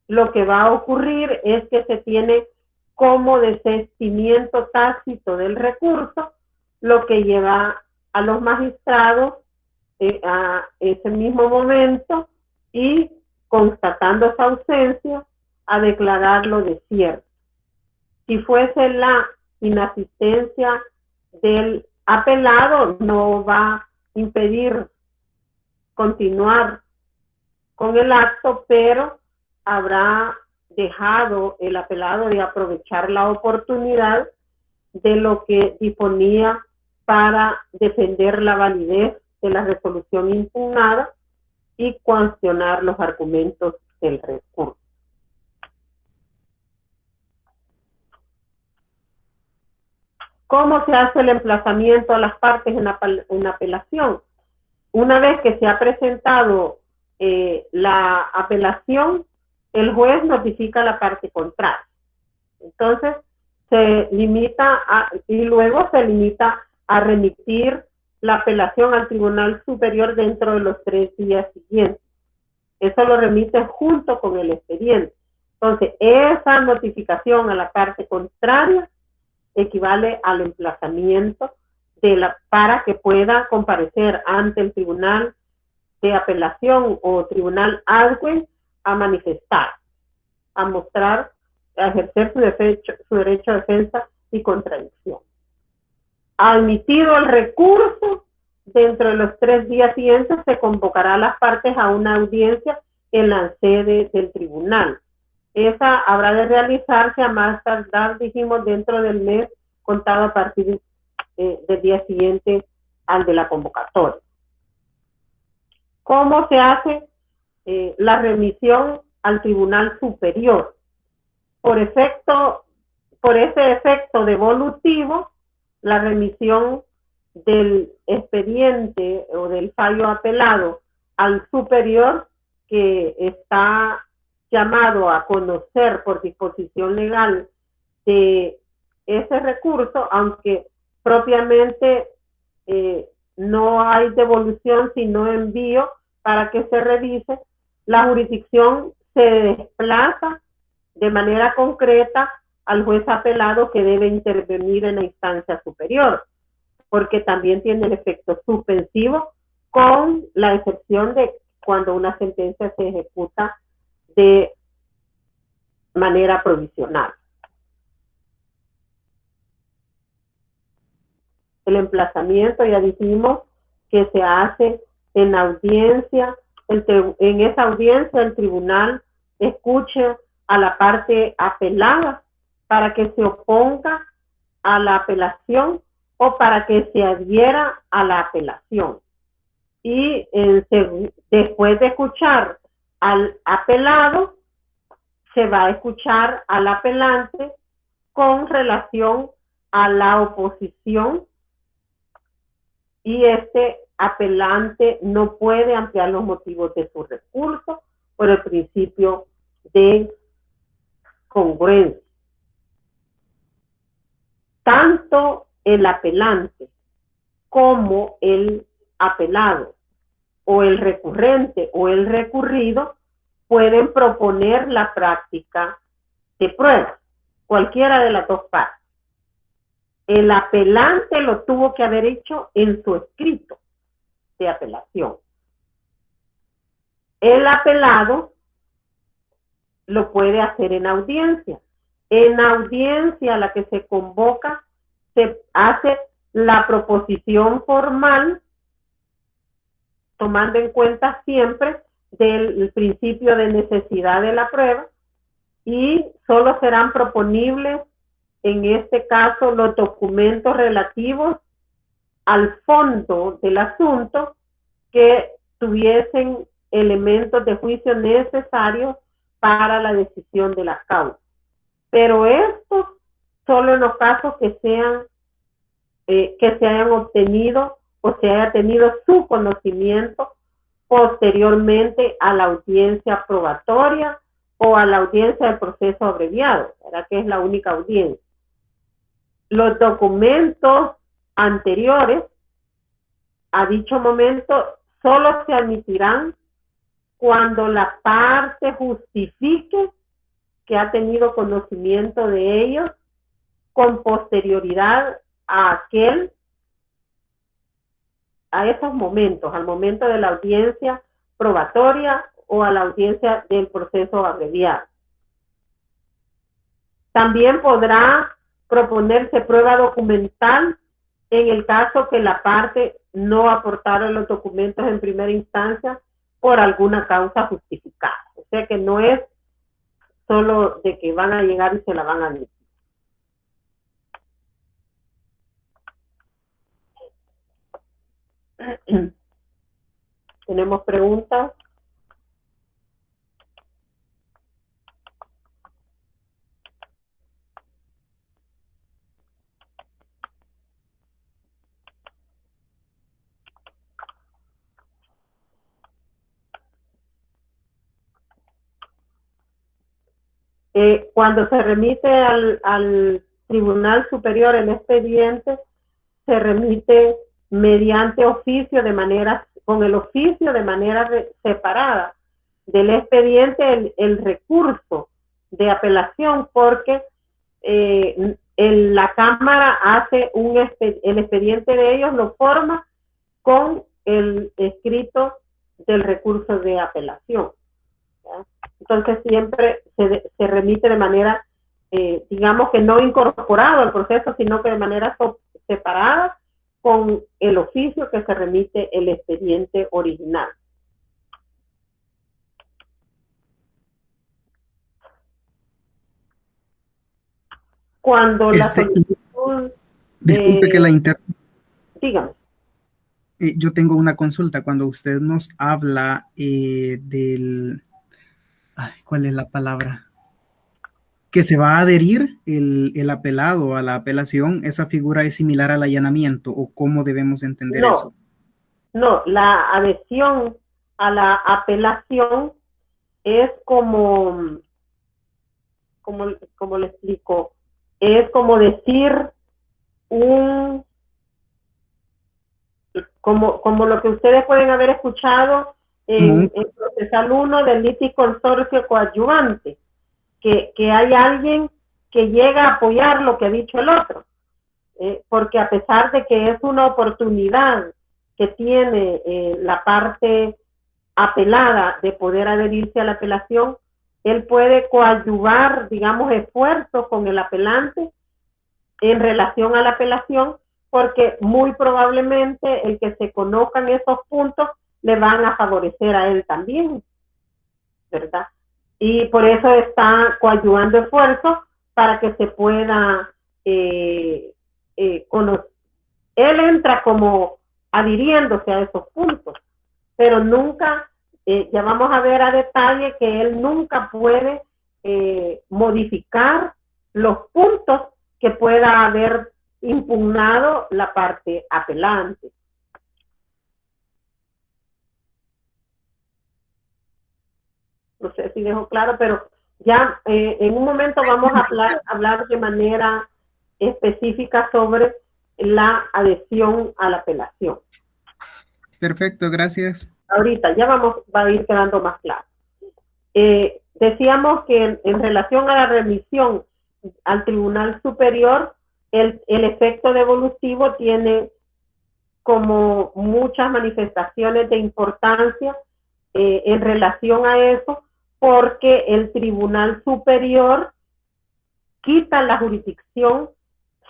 lo que va a ocurrir es que se tiene como desistimiento tácito del recurso, lo que lleva a los magistrados a ese mismo momento, y constatando esa ausencia, a declararlo desierto. Si fuese la inasistencia del apelado, no va a impedir continuar con el acto, pero habrá dejado el apelado de aprovechar la oportunidad de lo que disponía para defender la validez de la resolución impugnada y cuestionar los argumentos del recurso. ¿Cómo se hace el emplazamiento a las partes en apelación? Una vez que se ha presentado la apelación, el juez notifica a la parte contraria. Entonces, se limita y luego se limita a remitir la apelación al Tribunal Superior dentro de los 3 días siguientes. Eso lo remite junto con el expediente. Entonces, esa notificación a la parte contraria equivale al emplazamiento para que pueda comparecer ante el Tribunal de Apelación o Tribunal Adwen a manifestar, a mostrar, a ejercer su derecho a defensa y contradicción. Admitido el recurso, dentro de los 3 días siguientes se convocará a las partes a una audiencia en la sede del tribunal. Esa habrá de realizarse a más tardar, dijimos, dentro del mes contado a partir del día siguiente al de la convocatoria. ¿Cómo se hace la remisión al Tribunal Superior? Por ese efecto devolutivo, la remisión del expediente o del fallo apelado al superior, que está llamado a conocer por disposición legal de ese recurso, aunque propiamente no hay devolución sino envío para que se revise, la jurisdicción se desplaza de manera concreta al juez apelado, que debe intervenir en la instancia superior, porque también tiene el efecto suspensivo, con la excepción de cuando una sentencia se ejecuta de manera provisional. El emplazamiento, ya dijimos que se hace en audiencia. En esa audiencia el tribunal escucha a la parte apelada para que se oponga a la apelación o para que se adhiera a la apelación. Y después de escuchar al apelado, se va a escuchar al apelante con relación a la oposición, y este apelante no puede ampliar los motivos de su recurso por el principio de congruencia. Tanto el apelante como el apelado, o el recurrente o el recurrido, pueden proponer la práctica de prueba, cualquiera de las dos partes. El apelante lo tuvo que haber hecho en su escrito de apelación. El apelado lo puede hacer en audiencia. En audiencia a la que se convoca, se hace la proposición formal, tomando en cuenta siempre del principio de necesidad de la prueba, y solo serán proponibles en este caso los documentos relativos al fondo del asunto que tuviesen elementos de juicio necesarios para la decisión de la causa. Pero esto solo en los casos que se hayan obtenido o se haya tenido su conocimiento posteriormente a la audiencia probatoria o a la audiencia del proceso abreviado, ¿verdad? Que es la única audiencia. Los documentos anteriores a dicho momento solo se admitirán cuando la parte justifique que ha tenido conocimiento de ellos con posterioridad a esos momentos, al momento de la audiencia probatoria o a la audiencia del proceso abreviado. También podrá proponerse prueba documental en el caso que la parte no aportara los documentos en primera instancia por alguna causa justificada. O sea que no es solo de que van a llegar y se la van a admitir. ¿Tenemos preguntas? Cuando se remite al Tribunal Superior el expediente, se remite mediante oficio con el oficio de manera separada del expediente el recurso de apelación, porque la Cámara hace el expediente de ellos, lo forma con el escrito del recurso de apelación, ¿ya? Entonces siempre se remite de manera, digamos que no incorporado al proceso, sino que de manera separada con el oficio que se remite el expediente original. Cuando la solicitud... Disculpe que la interrumpa. Dígame. Yo tengo una consulta. Cuando usted nos habla ¿cuál es la palabra? Que se va a adherir el apelado a la apelación, ¿esa figura es similar al allanamiento o cómo debemos entender eso? No, la adhesión a la apelación es como le explico, es como decir como lo que ustedes pueden haber escuchado en procesal 1 del liticonsorcio coadyuvante, que hay alguien que llega a apoyar lo que ha dicho el otro, porque a pesar de que es una oportunidad que tiene la parte apelada de poder adherirse a la apelación, él puede coadyuvar, digamos, esfuerzos con el apelante en relación a la apelación, porque muy probablemente el que se conozcan esos puntos le van a favorecer a él también, ¿verdad? Y por eso está coadyuvando esfuerzos para que se pueda conocer. Él entra como adhiriéndose a esos puntos, pero nunca, ya vamos a ver a detalle que él nunca puede modificar los puntos que pueda haber impugnado la parte apelante. No sé si dejo claro, pero ya en un momento vamos a hablar de manera específica sobre la adhesión a la apelación. Perfecto, gracias. Ahorita ya va a ir quedando más claro. Decíamos que en relación a la remisión al Tribunal Superior, el efecto devolutivo tiene como muchas manifestaciones de importancia en relación a eso, porque el Tribunal Superior quita la jurisdicción,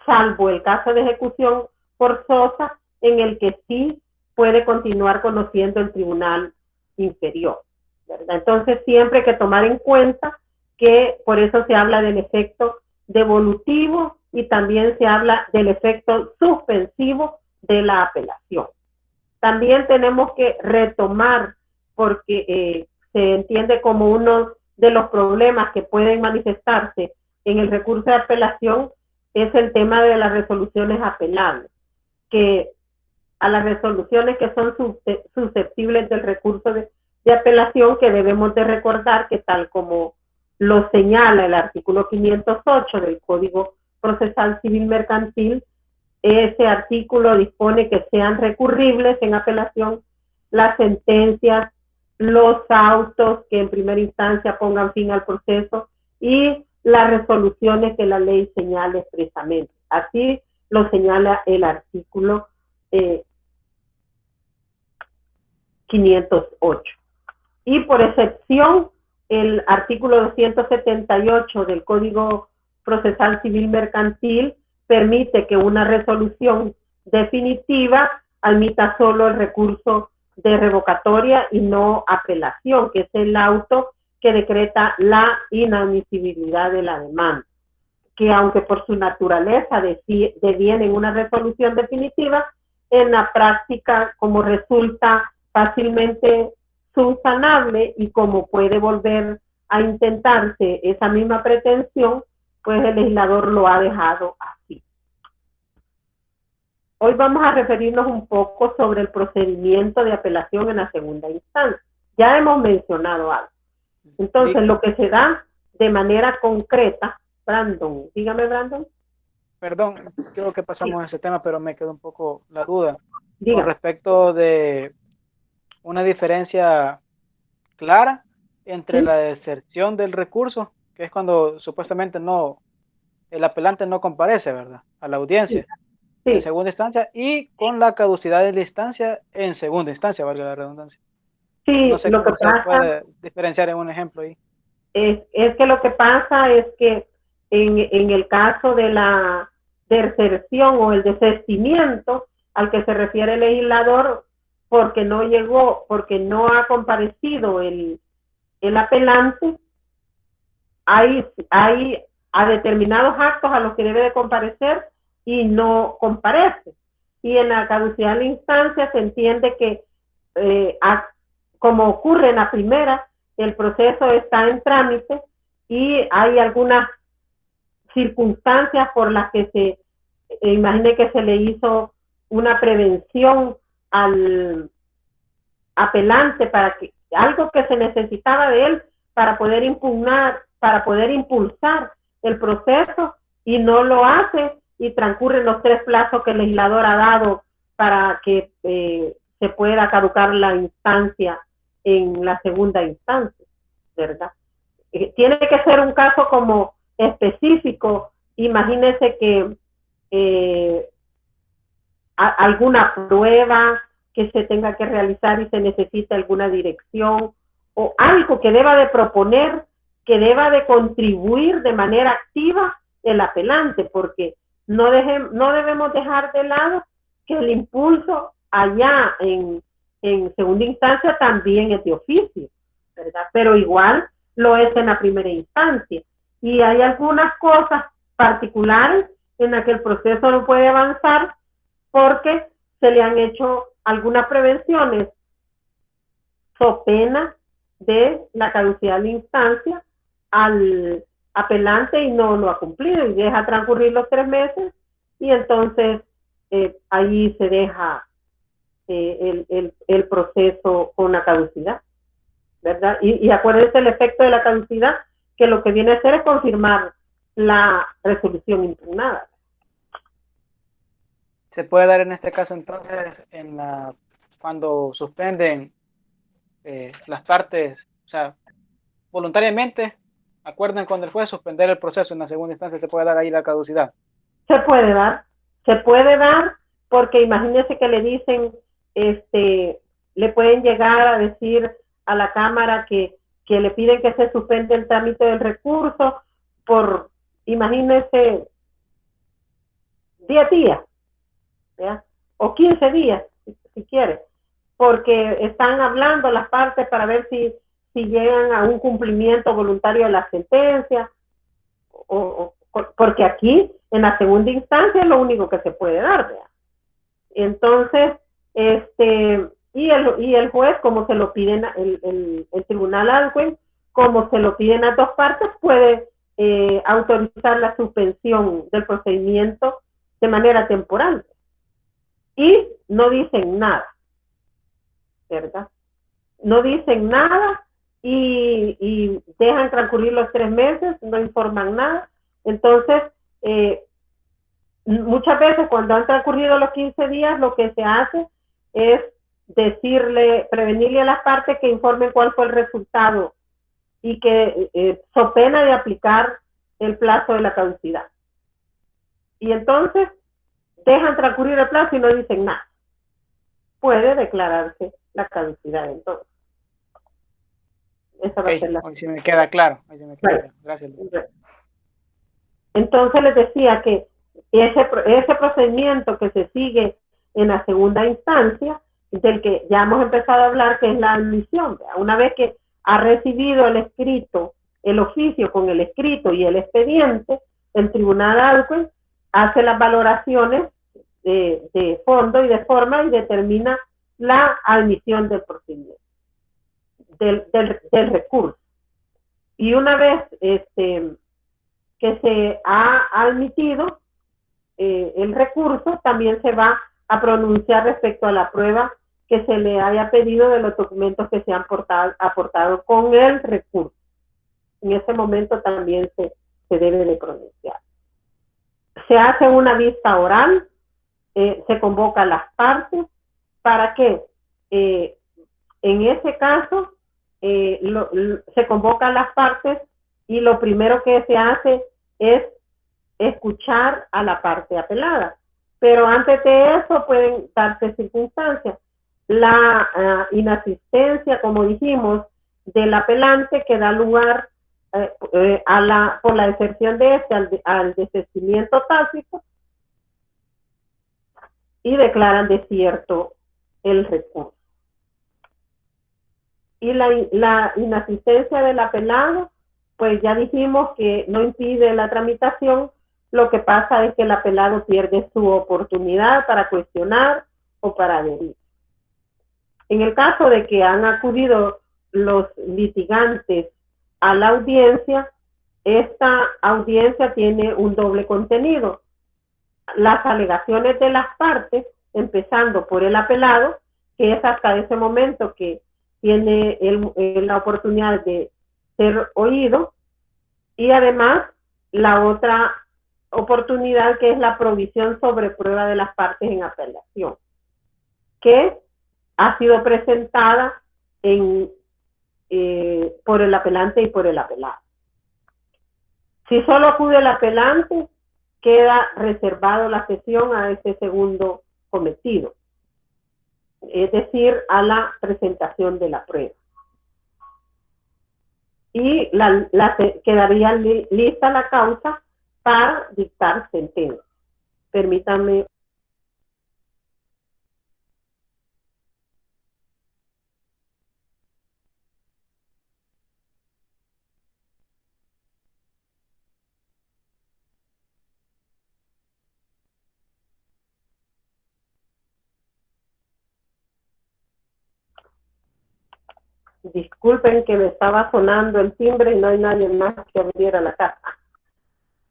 salvo el caso de ejecución forzosa, en el que sí puede continuar conociendo el Tribunal Inferior, ¿verdad? Entonces siempre hay que tomar en cuenta que por eso se habla del efecto devolutivo y también se habla del efecto suspensivo de la apelación. También tenemos que retomar, porque se entiende como uno de los problemas que pueden manifestarse en el recurso de apelación, es el tema de las resoluciones apelables, que a las resoluciones que son susceptibles del recurso de apelación, que debemos de recordar que tal como lo señala el artículo 508 del Código Procesal Civil Mercantil, ese artículo dispone que sean recurribles en apelación las sentencias, los autos que en primera instancia pongan fin al proceso y las resoluciones que la ley señale expresamente. Así lo señala el artículo 508. Y por excepción, el artículo 278 del Código Procesal Civil Mercantil permite que una resolución definitiva admita solo el recurso de revocatoria y no apelación, que es el auto que decreta la inadmisibilidad de la demanda, que aunque por su naturaleza deviene en una resolución definitiva, en la práctica, como resulta fácilmente subsanable y como puede volver a intentarse esa misma pretensión, pues el legislador lo ha dejado así. Hoy vamos a referirnos un poco sobre el procedimiento de apelación en la segunda instancia. Ya hemos mencionado algo. Entonces, lo que se da de manera concreta, Brandon, dígame, Brandon. perdón, creo que pasamos a ese tema, pero me quedó un poco la duda. Diga. Con respecto de una diferencia clara entre Sí. la deserción del recurso, que es cuando supuestamente el apelante no comparece, ¿verdad?, a la audiencia en Sí, segunda instancia, y con la caducidad de la instancia en segunda instancia, valga la redundancia. No sí, sé lo que cómo se pasa puede diferenciar en un ejemplo ahí. es que lo que pasa es que en el caso de la deserción o el desistimiento al que se refiere el legislador, porque no llegó, porque no ha comparecido el apelante, hay a determinados actos a los que debe de comparecer y no comparece. Y en la caducidad de la instancia se entiende que, como ocurre en la primera, el proceso está en trámite y hay algunas circunstancias por las que imagine que se le hizo una prevención al apelante para que algo que se necesitaba de él para poder impugnar, para poder impulsar el proceso, y no lo hace y transcurren los 3 plazos que el legislador ha dado para que se pueda caducar la instancia en la segunda instancia, ¿verdad? Tiene que ser un caso como específico. Imagínese que alguna prueba que se tenga que realizar y se necesita alguna dirección o algo que deba de proponer, que deba de contribuir de manera activa el apelante, porque no debemos dejar de lado que el impulso allá en segunda instancia también es de oficio, ¿verdad? Pero igual lo es en la primera instancia. Y hay algunas cosas particulares en las que el proceso no puede avanzar porque se le han hecho algunas prevenciones so pena de la caducidad de la instancia al apelante y no lo ha cumplido y deja transcurrir los 3 meses y entonces ahí se deja el proceso con la caducidad, ¿verdad? Y acuérdense el efecto de la caducidad, que lo que viene a hacer es confirmar la resolución impugnada. Se puede dar en este caso entonces cuando suspenden las partes, o sea, voluntariamente acuerdan con el juez suspender el proceso en la segunda instancia, se puede dar ahí la caducidad. Se puede dar porque imagínese que le dicen, le pueden llegar a decir a la Cámara que le piden que se suspende el trámite del recurso por, imagínese, 10 días, ¿ya? O 15 días, si quiere, porque están hablando las partes para ver si llegan a un cumplimiento voluntario de la sentencia, porque aquí, en la segunda instancia, es lo único que se puede dar, ¿verdad? Entonces, y el juez, como se lo piden, el tribunal Alcuin, como se lo piden a 2 partes, puede autorizar la suspensión del procedimiento de manera temporal. Y no dicen nada, ¿verdad? No dicen nada y dejan transcurrir los 3 meses, no informan nada. Entonces, muchas veces cuando han transcurrido los 15 días, lo que se hace es prevenirle a las partes que informen cuál fue el resultado y que so pena de aplicar el plazo de la caducidad. Y entonces dejan transcurrir el plazo y no dicen nada. Puede declararse la caducidad entonces. Esa va a ser la... Hoy sí me queda claro. Claro. Gracias. Entonces les decía que ese procedimiento que se sigue en la segunda instancia, del que ya hemos empezado a hablar, que es la admisión. Una vez que ha recibido el escrito, el oficio con el escrito y el expediente, el tribunal Alcuin hace las valoraciones de fondo y de forma y determina la admisión del procedimiento, del recurso. Y una vez que se ha admitido el recurso, también se va a pronunciar respecto a la prueba que se le haya pedido de los documentos que se han aportado con el recurso. En ese momento también se debe de pronunciar. se hace una vista oral, se convoca a las partes para que en ese caso se convoca a las partes y lo primero que se hace es escuchar a la parte apelada. Pero antes de eso pueden darse circunstancias. La inasistencia, como dijimos, del apelante que da lugar por la deserción de este al desistimiento tácito y declaran desierto el recurso. Y la inasistencia del apelado, pues ya dijimos que no impide la tramitación, lo que pasa es que el apelado pierde su oportunidad para cuestionar o para adherir. En el caso de que han acudido los litigantes a la audiencia, esta audiencia tiene un doble contenido. Las alegaciones de las partes, empezando por el apelado, que es hasta ese momento que tiene la oportunidad de ser oído, y además la otra oportunidad que es la provisión sobre prueba de las partes en apelación, que ha sido presentada por el apelante y por el apelado. Si solo acude el apelante, queda reservado la sesión a ese segundo cometido, es decir, a la presentación de la prueba. Y quedaría lista la causa para dictar sentencia. Permítanme. Disculpen que me estaba sonando el timbre y no hay nadie más que abriera la casa.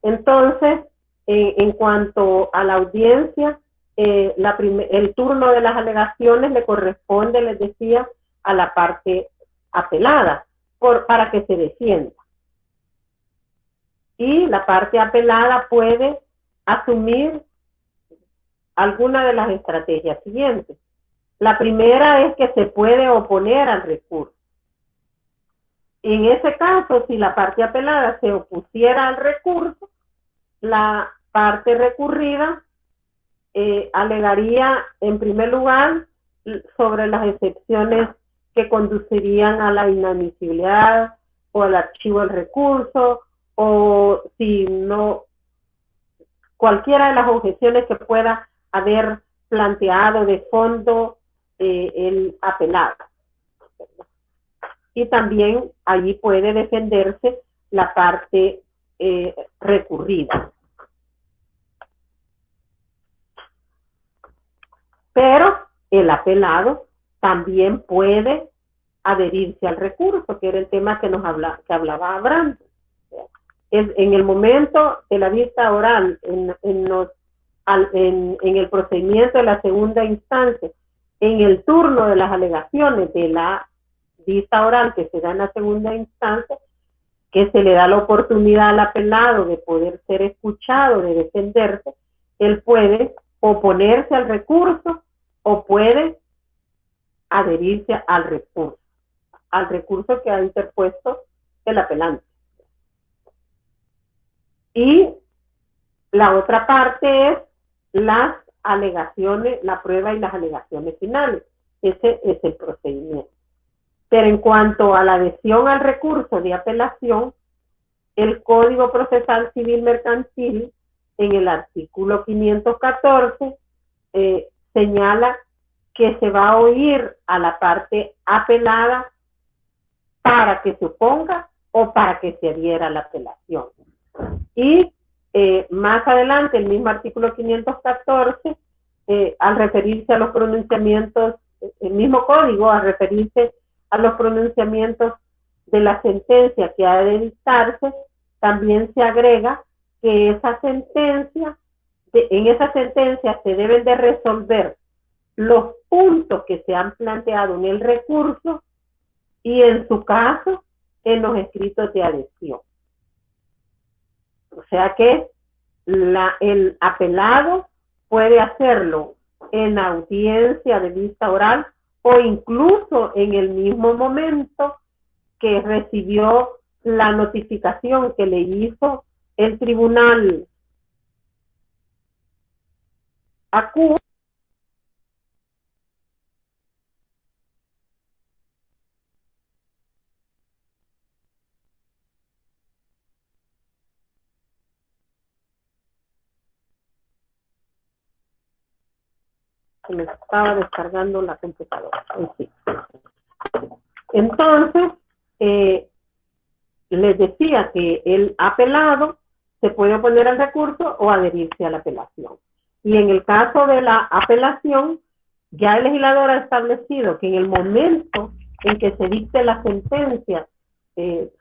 Entonces, en cuanto a la audiencia, el turno de las alegaciones le corresponde, les decía, a la parte apelada, para que se defienda. Y la parte apelada puede asumir alguna de las estrategias siguientes. La primera es que se puede oponer al recurso. En ese caso, si la parte apelada se opusiera al recurso, la parte recurrida alegaría en primer lugar sobre las excepciones que conducirían a la inadmisibilidad o al archivo del recurso, o si no, cualquiera de las objeciones que pueda haber planteado de fondo el apelado. Y también allí puede defenderse la parte recurrida. Pero el apelado también puede adherirse al recurso, que era el tema que hablaba Abraham. En el momento de la vista oral, en el procedimiento de la segunda instancia, en el turno de las alegaciones de la vista oral que se da en la segunda instancia, que se le da la oportunidad al apelado de poder ser escuchado, de defenderse, él puede oponerse al recurso o puede adherirse al recurso que ha interpuesto el apelante. Y la otra parte es las alegaciones, la prueba y las alegaciones finales. Ese es el procedimiento. Pero en cuanto a la adhesión al recurso de apelación, el Código Procesal Civil Mercantil, en el artículo 514, señala que se va a oír a la parte apelada para que se oponga o para que se adhiera a la apelación. Y más adelante, el mismo artículo 514, al referirse a los pronunciamientos, el mismo código, al referirse a los pronunciamientos de la sentencia que ha de dictarse, también se agrega que esa sentencia, en esa sentencia se deben de resolver los puntos que se han planteado en el recurso y en su caso en los escritos de adhesión. O sea que el apelado puede hacerlo en audiencia de vista oral o incluso en el mismo momento que recibió la notificación que le hizo el tribunal acuo. Se me estaba descargando la computadora. Sí. Entonces, les decía que el apelado se puede oponer al recurso o adherirse a la apelación. Y en el caso de la apelación, ya el legislador ha establecido que en el momento en que se dicte la sentencia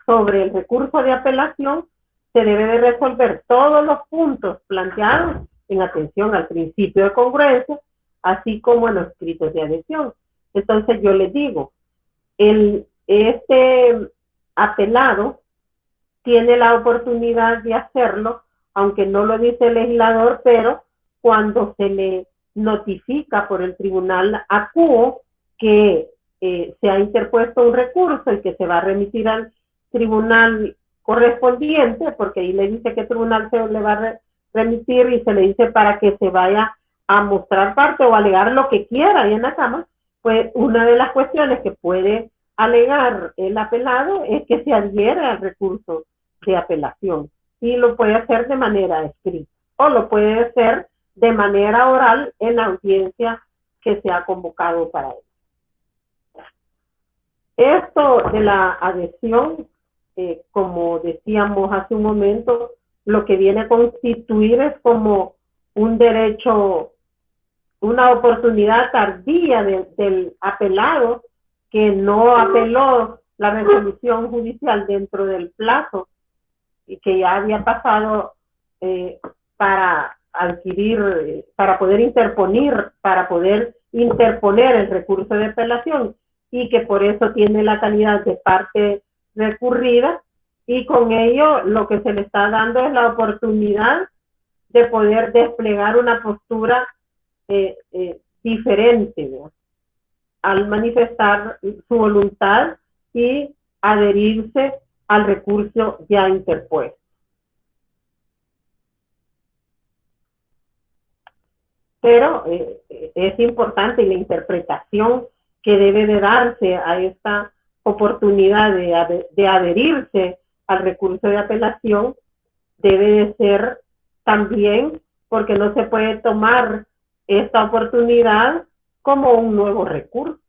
sobre el recurso de apelación, se debe de resolver todos los puntos planteados en atención al principio de congruencia, así como en los escritos de adhesión. Entonces yo les digo, este apelado tiene la oportunidad de hacerlo, aunque no lo dice el legislador, pero cuando se le notifica por el tribunal acuo que se ha interpuesto un recurso y que se va a remitir al tribunal correspondiente, porque ahí le dice qué tribunal se le va a remitir y se le dice para que se vaya a mostrar parte o alegar lo que quiera ahí en la Cámara, pues una de las cuestiones que puede alegar el apelado es que se adhiere al recurso de apelación y lo puede hacer de manera escrita o lo puede hacer de manera oral en la audiencia que se ha convocado para él. Esto de la adhesión, como decíamos hace un momento, lo que viene a constituir es como un derecho, una oportunidad tardía del apelado que no apeló la resolución judicial dentro del plazo y que ya había pasado para adquirir, para poder interponer el recurso de apelación y que por eso tiene la calidad de parte recurrida, y con ello lo que se le está dando es la oportunidad de poder desplegar una postura diferente, ¿no?, al manifestar su voluntad y adherirse al recurso ya interpuesto. Pero es importante la interpretación que debe de darse a esta oportunidad de adherirse al recurso de apelación, debe de ser también porque no se puede tomar esta oportunidad como un nuevo recurso,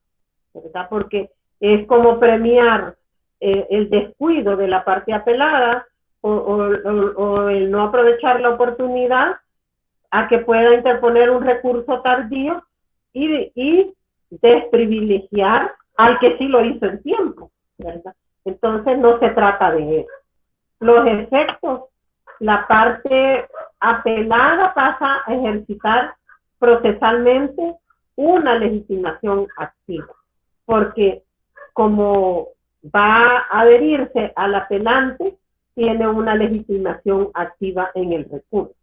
¿verdad? Porque es como premiar el descuido de la parte apelada o el no aprovechar la oportunidad a que pueda interponer un recurso tardío y desprivilegiar al que sí lo hizo en tiempo, ¿verdad? Entonces no se trata de eso. Los efectos, la parte apelada pasa a ejercitar procesalmente una legitimación activa, porque como va a adherirse al apelante, tiene una legitimación activa en el recurso.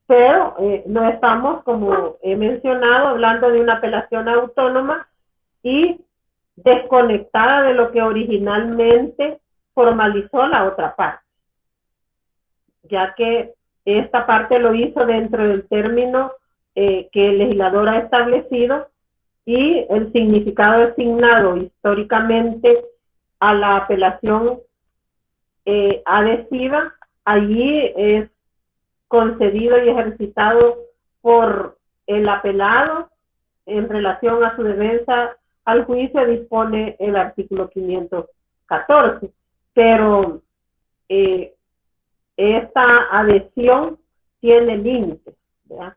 Pero no estamos, como he mencionado, hablando de una apelación autónoma y desconectada de lo que originalmente formalizó la otra parte, ya que esta parte lo hizo dentro del término que el legislador ha establecido y el significado asignado históricamente a la apelación adhesiva, allí es concedido y ejercitado por el apelado en relación a su defensa al juicio, dispone el artículo 514. Pero esta adhesión tiene límites, ¿verdad?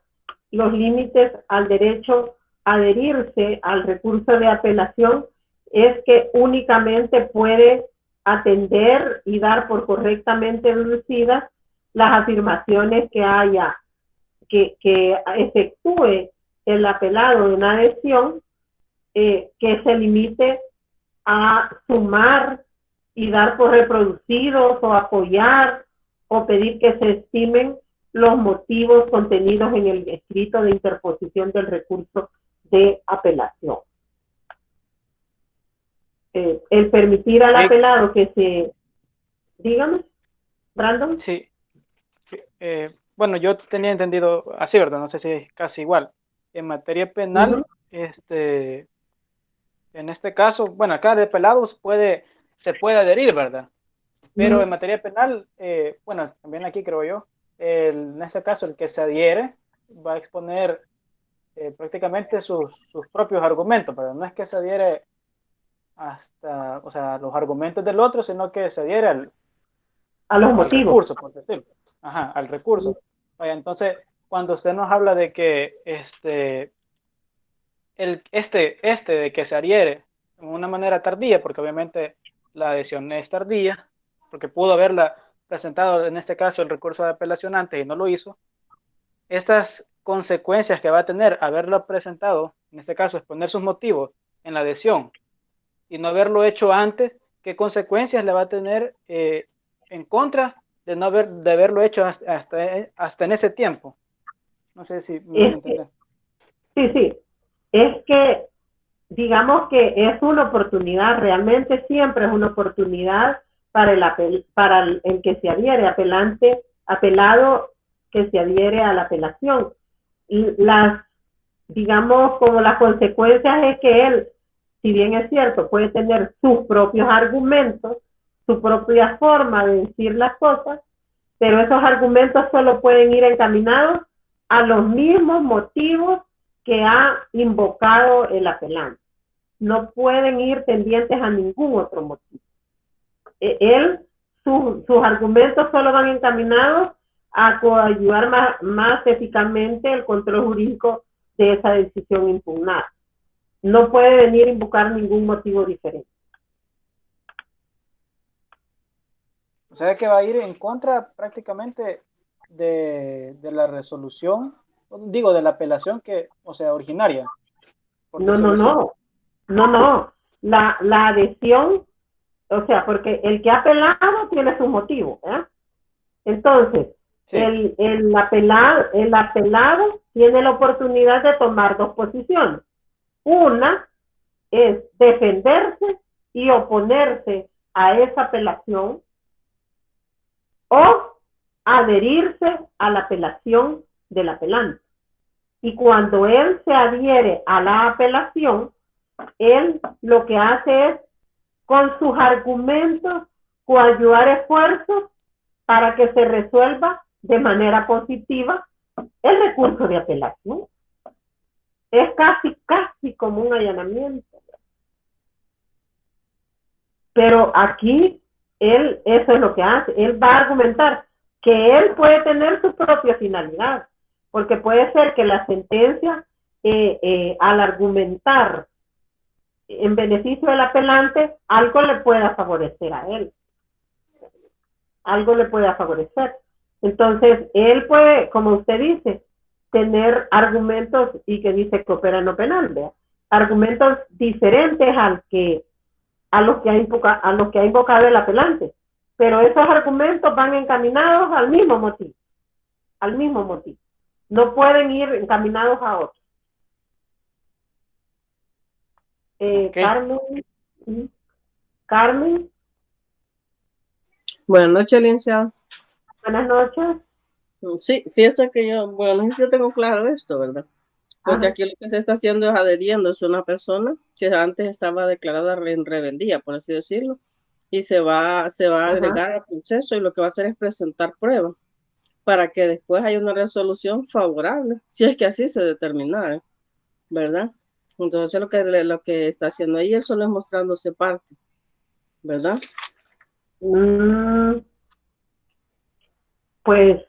Los límites al derecho a adherirse al recurso de apelación es que únicamente puede atender y dar por correctamente deducidas las afirmaciones que haya, que efectúe el apelado de una adhesión, que se limite a sumar y dar por reproducidos o apoyar o pedir que se estimen los motivos contenidos en el escrito de interposición del recurso de apelación. El permitir al apelado que se... Dígame, Brandon. Sí. Bueno, yo tenía entendido así, ¿verdad? No sé si es casi igual. En materia penal, en este caso, bueno, acá el apelado se puede adherir, ¿verdad? Pero en materia penal, bueno, también aquí creo yo, en este caso el que se adhiere va a exponer prácticamente sus propios argumentos, ¿verdad? No es que se adhiere hasta, o sea, los argumentos del otro, sino que se adhiere a los motivos. Al recurso, por decirlo. Ajá, al recurso. Vaya, entonces, cuando usted nos habla de que de que se adhiere de una manera tardía, porque obviamente la adhesión es tardía, porque pudo haberla presentado en este caso el recurso de apelación antes y no lo hizo, estas consecuencias que va a tener haberlo presentado, en este caso exponer sus motivos en la adhesión y no haberlo hecho antes, ¿qué consecuencias le va a tener en contra de no haberlo hecho hasta en ese tiempo? No sé si me voy a entender. Sí. Es que, digamos que es una oportunidad, realmente siempre es una oportunidad para el que se adhiere, apelado que se adhiere a la apelación. Y digamos, como las consecuencias es que él, si bien es cierto, puede tener sus propios argumentos, su propia forma de decir las cosas, pero esos argumentos solo pueden ir encaminados a los mismos motivos que ha invocado el apelante. No pueden ir tendientes a ningún otro motivo. Sus argumentos solo van encaminados a coayudar más eficazmente el control jurídico de esa decisión impugnada. No puede venir a invocar ningún motivo diferente. O sea que va a ir en contra prácticamente de la resolución, digo, de la apelación originaria. No. La adhesión, o sea, porque el que ha apelado tiene su motivo, ¿eh? Entonces, sí. el apelado tiene la oportunidad de tomar dos posiciones. Una es defenderse y oponerse a esa apelación, o adherirse a la apelación del apelante. Y cuando él se adhiere a la apelación, él lo que hace es, con sus argumentos, coadyuvar esfuerzos para que se resuelva de manera positiva el recurso de apelación. Es casi como un allanamiento. Pero aquí eso es lo que hace. Él va a argumentar que él puede tener su propia finalidad, porque puede ser que la sentencia, al argumentar en beneficio del apelante, algo le pueda favorecer a él. Algo le pueda favorecer. Entonces, él puede, como usted dice, tener argumentos, y que dice que opera no penal, ¿vea? Argumentos diferentes a los que ha invocado el apelante, pero esos argumentos van encaminados al mismo motivo, no pueden ir encaminados a otros. Okay. Carmen. Buenas noches, licenciado. Buenas noches. Sí, fíjese que no sé si yo tengo claro esto, ¿verdad? Porque aquí lo que se está haciendo es adheriéndose a una persona que antes estaba declarada en rebeldía, por así decirlo, y se va a agregar al proceso, y lo que va a hacer es presentar pruebas para que después haya una resolución favorable, si es que así se determinara, ¿verdad? Entonces lo que está haciendo ahí es solo es mostrándose parte, ¿verdad? Pues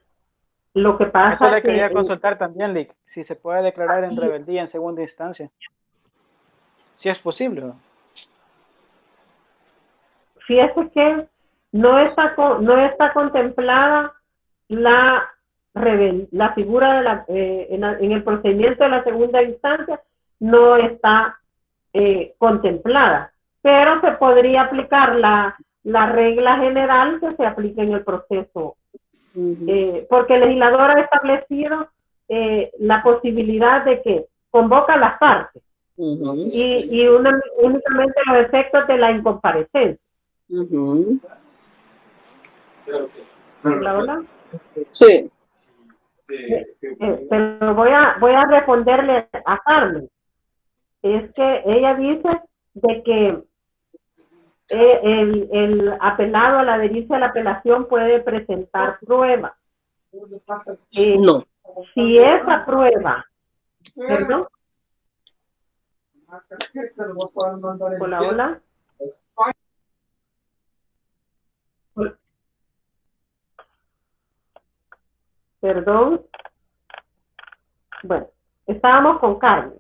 lo que pasa eso le quería consultar también, Lick, si se puede declarar en rebeldía en segunda instancia. Si es posible. Fíjese que no está contemplada la figura de en el procedimiento de la segunda instancia, no está contemplada, pero se podría aplicar la regla general que se aplica en el proceso porque el legislador ha establecido la posibilidad de que convoca a las partes y únicamente los efectos de la incomparecencia. ¿Hola? Sí. Pero voy a responderle a Carmen. Es que ella dice de que el apelado, al adherirse a la apelación, puede presentar pruebas. No. Si esa prueba, ¿perdón? Hola. Perdón. Bueno, estábamos con Carmen.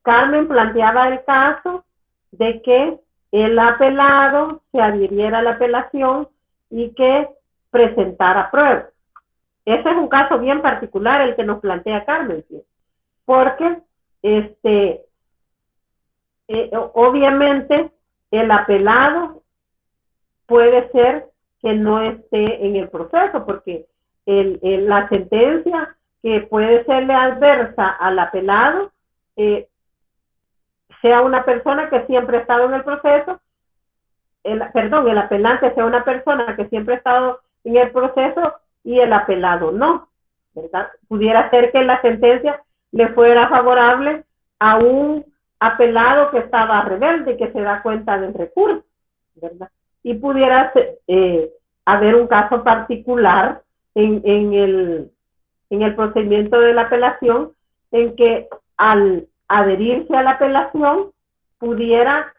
Carmen planteaba el caso de que el apelado se adhiriera a la apelación y que presentara pruebas. Ese es un caso bien particular el que nos plantea Carmen, ¿sí? Porque obviamente el apelado puede ser que no esté en el proceso, porque la sentencia que puede serle adversa al apelado sea una persona que siempre ha estado en el proceso, el apelante sea una persona que siempre ha estado en el proceso y el apelado no, ¿verdad? Pudiera ser que la sentencia le fuera favorable a un apelado que estaba rebelde, que se da cuenta del recurso, ¿verdad? Y pudiera haber un caso particular en el procedimiento de la apelación en que al adherirse a la apelación pudiera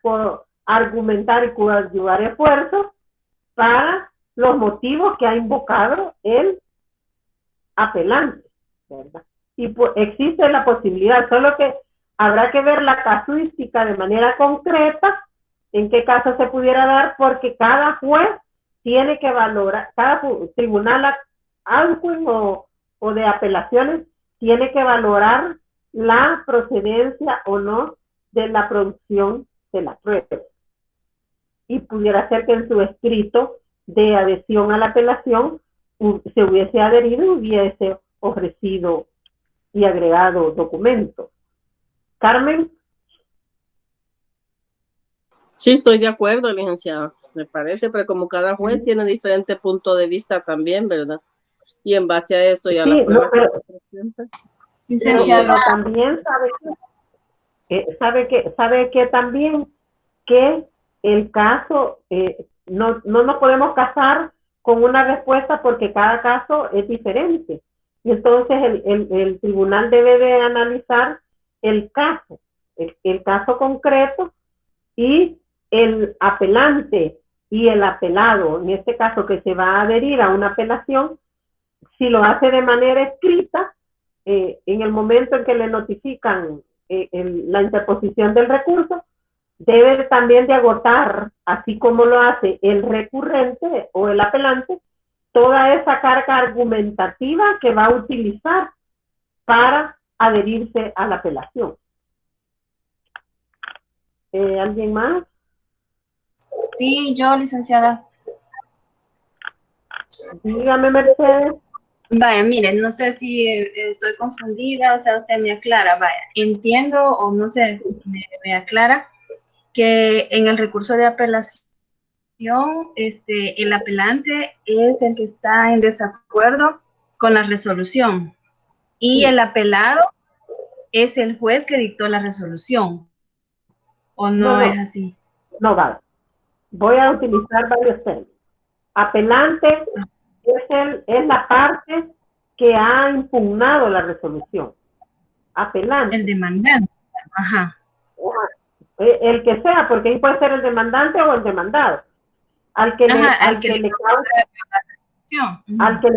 argumentar y coadyuvar esfuerzos para los motivos que ha invocado el apelante, ¿verdad? Y existe la posibilidad, solo que habrá que ver la casuística de manera concreta, en qué caso se pudiera dar, porque cada juez tiene que valorar, cada tribunal o de apelaciones tiene que valorar la procedencia o no de la producción de la prueba. Y pudiera ser que en su escrito de adhesión a la apelación se hubiese adherido y hubiese ofrecido y agregado documentos. Carmen. Sí, estoy de acuerdo, licenciada. Me parece, pero como cada juez tiene diferente punto de vista también, ¿verdad? Y en base a eso ya la prueba que se presenta. Pero también sabe que también que el caso no nos podemos casar con una respuesta porque cada caso es diferente. Y entonces el tribunal debe de analizar el caso concreto, y el apelante y el apelado, en este caso que se va a adherir a una apelación, si lo hace de manera escrita, en el momento en que le notifican la interposición del recurso, debe también de agotar, así como lo hace el recurrente o el apelante, toda esa carga argumentativa que va a utilizar para adherirse a la apelación. ¿Alguien más? Sí, yo, licenciada. Dígame, Mercedes. Vaya, miren, no sé si estoy confundida, o sea, usted me aclara, vaya, entiendo o no sé, me aclara que en el recurso de apelación, el apelante es el que está en desacuerdo con la resolución y el apelado es el juez que dictó la resolución, ¿o no es así? No vale. Voy a utilizar varios términos. Apelante es la parte que ha impugnado la resolución. Apelante. El demandante. Ajá. El que sea, porque ahí puede ser el demandante o el demandado. Al que le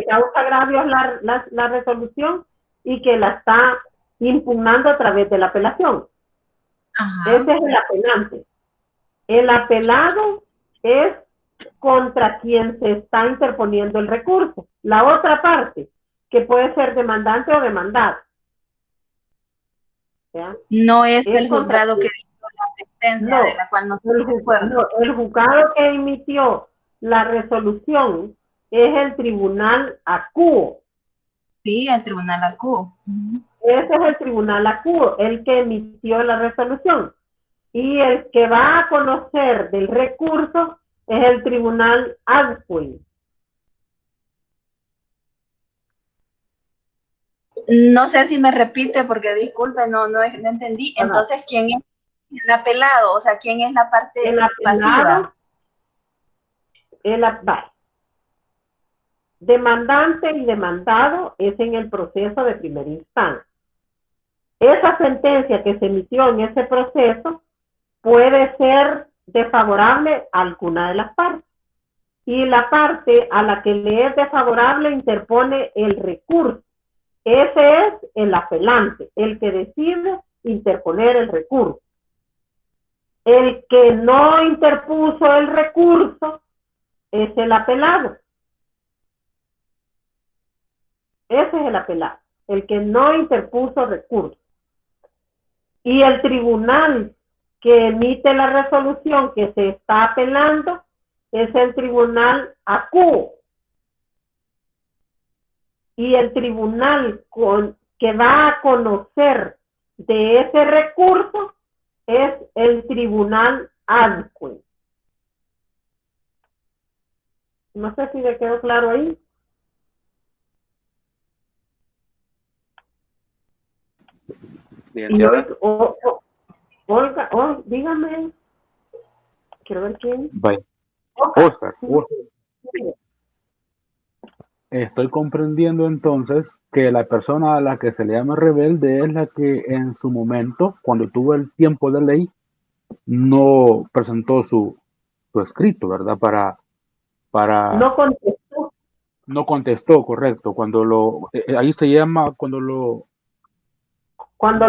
causa agravios la resolución y que la está impugnando a través de la apelación. Ajá. Ese es el apelante. El apelado es contra quien se está interponiendo el recurso. La otra parte, que puede ser demandante o demandado. ¿Ya? No es el juzgado que dictó la sentencia de la cual no se el juzgado que emitió la resolución es el tribunal acuo. Sí, el tribunal acuo. Ese es el tribunal acuo, el que emitió la resolución. Y el que va a conocer del recurso es el tribunal adquin. No sé si me repite porque disculpe, no entendí. Ajá. Entonces, ¿quién es el apelado? O sea, ¿quién es la parte El apelado, pasiva? Demandante y demandado es en el proceso de primera instancia. Esa sentencia que se emitió en ese proceso puede ser desfavorable a alguna de las partes. Y la parte a la que le es desfavorable interpone el recurso. Ese es el apelante, el que decide interponer el recurso. El que no interpuso el recurso es el apelado. Ese es el apelado, el que no interpuso recurso. Y el tribunal que emite la resolución que se está apelando es el tribunal acuo. Y el tribunal que va a conocer de ese recurso es el tribunal adquin. No sé si me quedó claro ahí. Bien, Y Olga, dígame. Quiero ver quién. Bye. Oscar. Oscar. Estoy comprendiendo entonces que la persona a la que se le llama rebelde es la que en su momento, cuando tuvo el tiempo de ley, no presentó su escrito, ¿verdad? No contestó. No contestó, correcto. Ahí se llama Cuando lo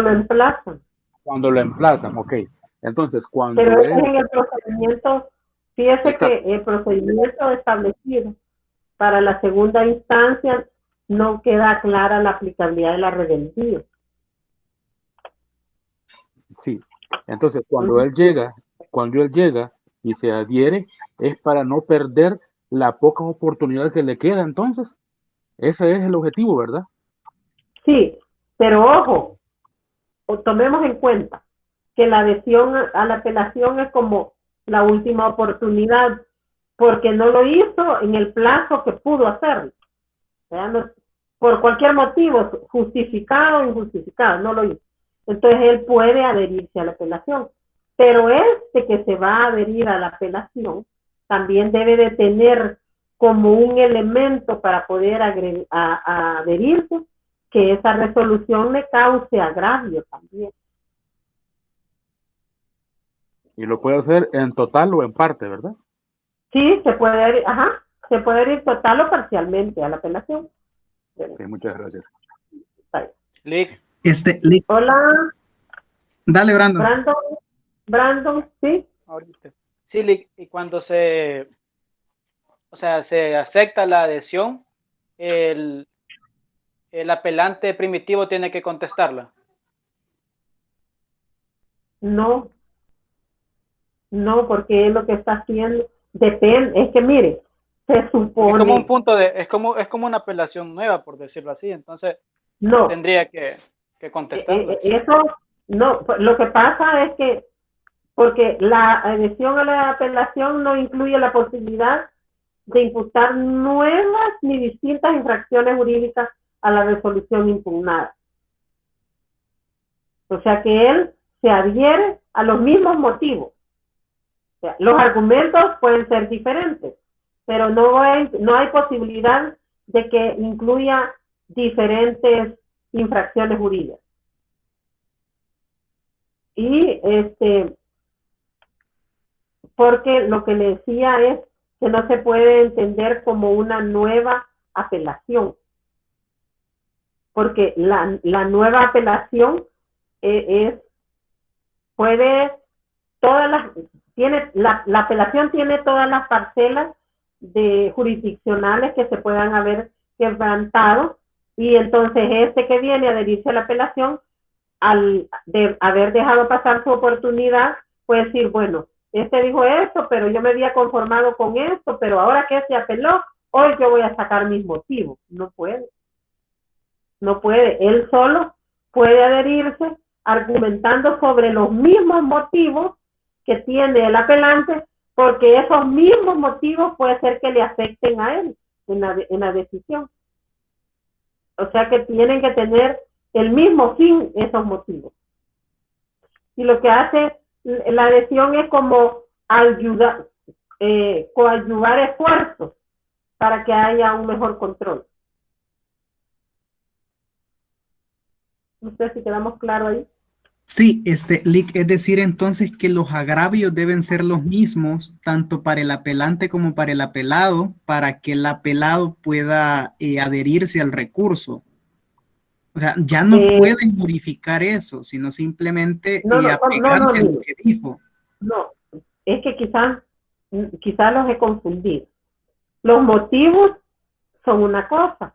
emplazan. cuando lo emplazan, ok. Entonces, Pero es en el procedimiento, fíjese Exacto. que el procedimiento establecido para la segunda instancia no queda clara la aplicabilidad de la rebeldía. Sí. Entonces, cuando él llega y se adhiere, es para no perder la poca oportunidad que le queda, entonces. Ese es el objetivo, ¿verdad? Sí, pero ojo, tomemos en cuenta que la adhesión a la apelación es como la última oportunidad, porque no lo hizo en el plazo que pudo hacerlo. No, por cualquier motivo, justificado o injustificado, no lo hizo. Entonces él puede adherirse a la apelación. Pero este que se va a adherir a la apelación también debe de tener como un elemento para poder adherirse, que esa resolución le cause agravio también. Y lo puede hacer en total o en parte, ¿verdad? Sí, se puede ir total o parcialmente a la apelación. Sí, muchas gracias. Lick. Hola. Dale, Brandon. Brandon, sí. Ahorita. Sí, Lick, y cuando se acepta la adhesión, el apelante primitivo tiene que contestarla. No, porque es lo que está haciendo. Depende, es que mire, se supone. Es como un punto es como una apelación nueva, por decirlo así, entonces no tendría que contestarla. Eso no, lo que pasa es que porque la adhesión a la apelación no incluye la posibilidad de imputar nuevas ni distintas infracciones jurídicas a la resolución impugnada. O sea que él se adhiere a los mismos motivos. O sea, los argumentos pueden ser diferentes, pero no hay posibilidad de que incluya diferentes infracciones jurídicas. Y porque lo que le decía es que no se puede entender como una nueva apelación, porque la nueva apelación la apelación tiene todas las parcelas jurisdiccionales que se puedan haber quebrantado, y entonces que viene a adherirse a la apelación, al haber dejado pasar su oportunidad, puede decir, bueno, dijo esto, pero yo me había conformado con esto, pero ahora que se apeló, hoy yo voy a sacar mis motivos. No puede. No puede. Él solo puede adherirse argumentando sobre los mismos motivos que tiene el apelante, porque esos mismos motivos puede ser que le afecten a él en la decisión. O sea que tienen que tener el mismo fin esos motivos. Y lo que hace la adhesión es como ayudar, coadyuvar esfuerzos para que haya un mejor control. No sé si quedamos claros ahí. Sí, Lick, es decir, entonces que los agravios deben ser los mismos, tanto para el apelante como para el apelado, para que el apelado pueda adherirse al recurso. O sea, ya no pueden modificar eso, sino simplemente apegarse a lo que dijo. No, es que quizás los he confundido. Los motivos son una cosa.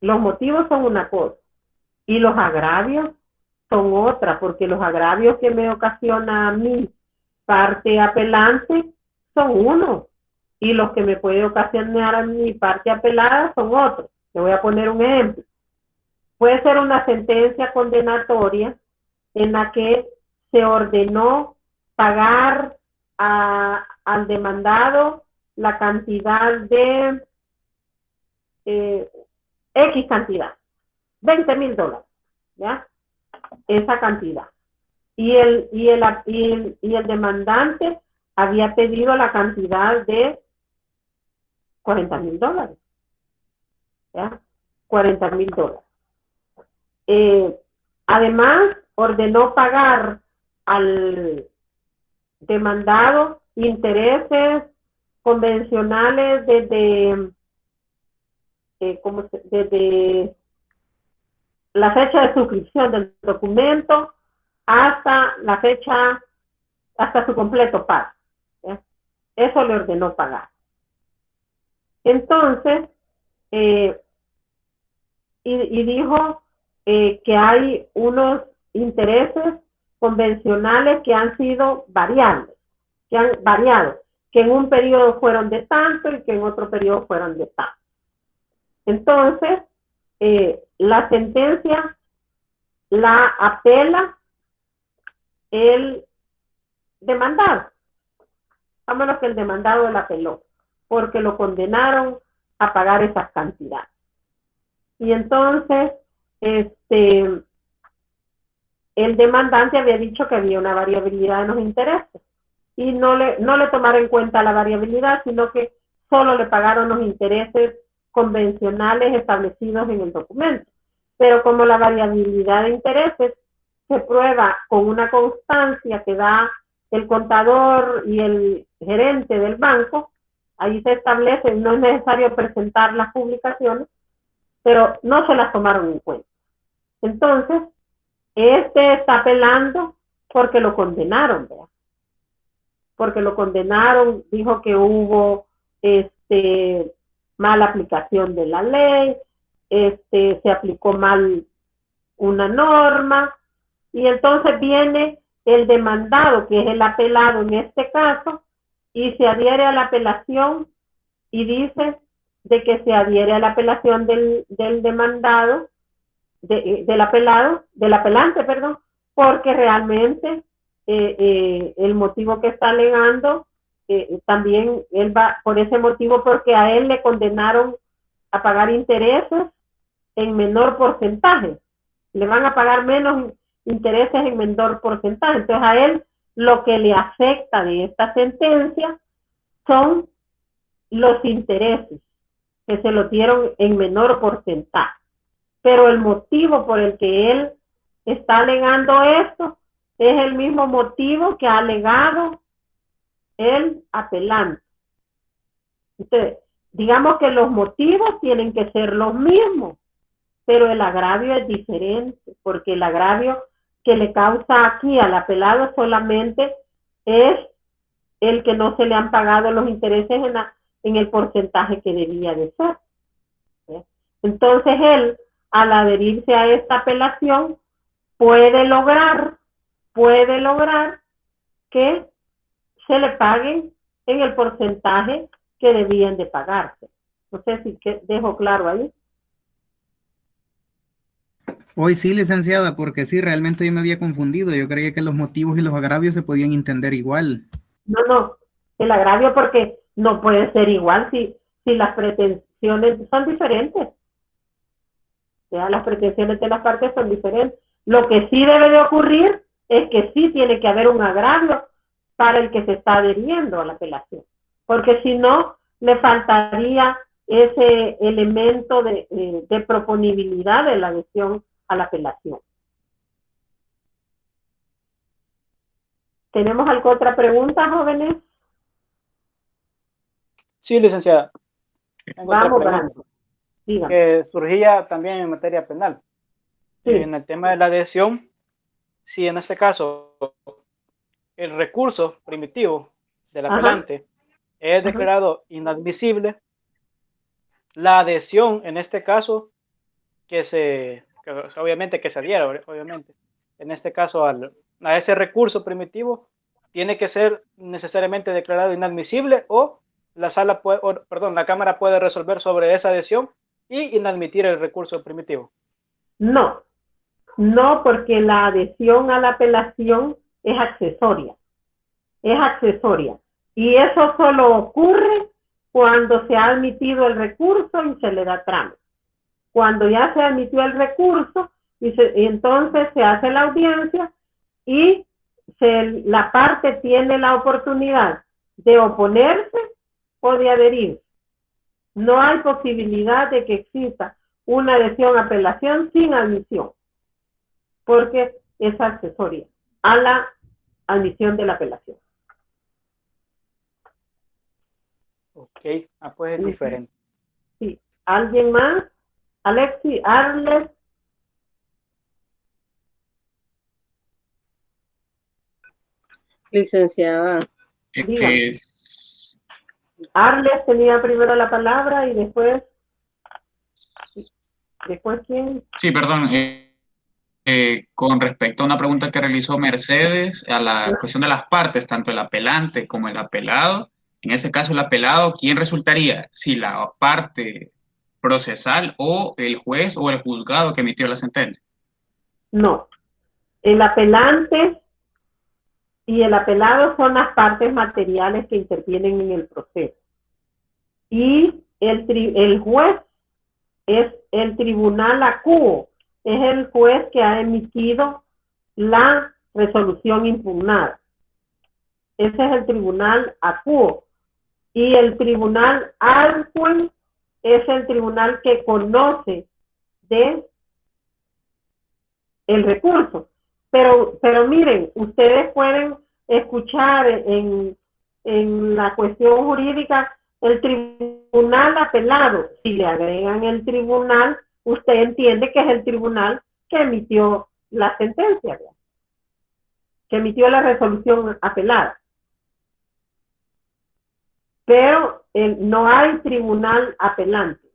Los motivos son una cosa. Y los agravios son otra, porque los agravios que me ocasiona a mi parte apelante son uno. Y los que me puede ocasionar a mi parte apelada son otros. Le voy a poner un ejemplo. Puede ser una sentencia condenatoria en la que se ordenó pagar al demandado la cantidad de X cantidad, $20,000, ¿ya? Esa cantidad. Y el demandante había pedido la cantidad de $40,000, ¿ya? $40,000. Además, ordenó pagar al demandado intereses convencionales desde la fecha de suscripción del documento hasta la fecha, hasta su completo pago. ¿Ya? Eso le ordenó pagar. Entonces, y dijo que hay unos intereses convencionales que han sido variables, que han variado, que en un periodo fueron de tanto y que en otro periodo fueron de tanto. Entonces, la sentencia la apela el demandado. A menos que el demandado la apeló, porque lo condenaron a pagar esas cantidades. Y entonces, el demandante había dicho que había una variabilidad en los intereses y no le tomaron en cuenta la variabilidad, sino que solo le pagaron los intereses convencionales establecidos en el documento. Pero como la variabilidad de intereses se prueba con una constancia que da el contador y el gerente del banco, ahí se establece, no es necesario presentar las publicaciones, pero no se las tomaron en cuenta. Entonces, está apelando porque lo condenaron, ¿verdad? Porque lo condenaron, dijo que hubo mala aplicación de la ley, se aplicó mal una norma, y entonces viene el demandado, que es el apelado en este caso, y se adhiere a la apelación y dice de que se adhiere a la apelación del demandado, del apelante, perdón, porque realmente el motivo que está alegando, también él va por ese motivo, porque a él le condenaron a pagar intereses en menor porcentaje, le van a pagar menos intereses en menor porcentaje. Entonces a él lo que le afecta de esta sentencia son los intereses que se lo dieron en menor porcentaje. Pero el motivo por el que él está alegando esto es el mismo motivo que ha alegado el apelante. Entonces, digamos que los motivos tienen que ser los mismos, pero el agravio es diferente, porque el agravio que le causa aquí al apelado solamente es el que no se le han pagado los intereses en el porcentaje que debía de ser. ¿Sí? Entonces él, al adherirse a esta apelación, puede lograr que se le paguen en el porcentaje que debían de pagarse. No sé si dejo claro ahí. Hoy sí, licenciada, porque sí, realmente yo me había confundido. Yo creía que los motivos y los agravios se podían entender igual. No, el agravio porque no puede ser igual si las pretensiones son diferentes. O sea, las pretensiones de las partes son diferentes. Lo que sí debe de ocurrir es que sí tiene que haber un agravio para el que se está adheriendo a la apelación, porque si no, le faltaría ese elemento de proponibilidad de la adhesión a la apelación. ¿Tenemos alguna otra pregunta, jóvenes? Sí, licenciada. Tengo Vamos, otra Brando. pregunta Dígame. que surgía también en materia penal. Sí. En el tema de la adhesión, si en este caso el recurso primitivo del apelante es declarado inadmisible, la adhesión en este caso obviamente que se adhiera, obviamente, en este caso a ese recurso primitivo, tiene que ser necesariamente declarado inadmisible o la Cámara puede resolver sobre esa adhesión y inadmitir el recurso primitivo. No, porque la adhesión a la apelación es accesoria. Y eso solo ocurre cuando se ha admitido el recurso y se le da trámite. Cuando ya se admitió el recurso, y entonces se hace la audiencia y la parte tiene la oportunidad de oponerse o de adherir. No hay posibilidad de que exista una adhesión a apelación sin admisión, porque es accesoria a la admisión de la apelación. Ok, pues es diferente. Sí. ¿Alguien más? Alexi, Arles. Licenciada. Arles tenía primero la palabra y después ¿quién? Sí, perdón. Con respecto a una pregunta que realizó Mercedes, a la cuestión de las partes, tanto el apelante como el apelado, en ese caso el apelado, ¿quién resultaría? Si la parte procesal o el juez o el juzgado que emitió la sentencia. No, el apelante y el apelado son las partes materiales que intervienen en el proceso. Y el juez es el tribunal acuo, es el juez que ha emitido la resolución impugnada. Ese es el tribunal acuo. Y el tribunal arquuen es el tribunal que conoce de el recurso. Pero miren, ustedes pueden escuchar en la cuestión jurídica el tribunal apelado. Si le agregan el tribunal, usted entiende que es el tribunal que emitió la sentencia, ¿verdad? Que emitió la resolución apelada. Pero no hay tribunal apelante,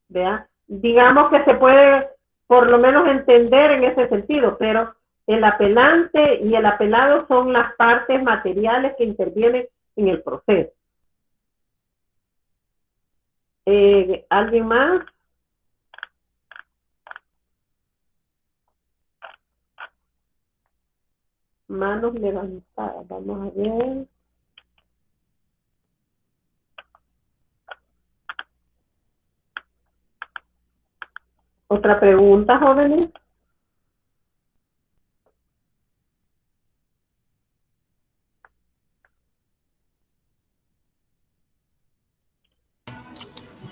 ¿verdad? Digamos que se puede por lo menos entender en ese sentido, pero el apelante y el apelado son las partes materiales que intervienen en el proceso. ¿Alguien más? Manos levantadas, vamos a ver. ¿Otra pregunta, jóvenes?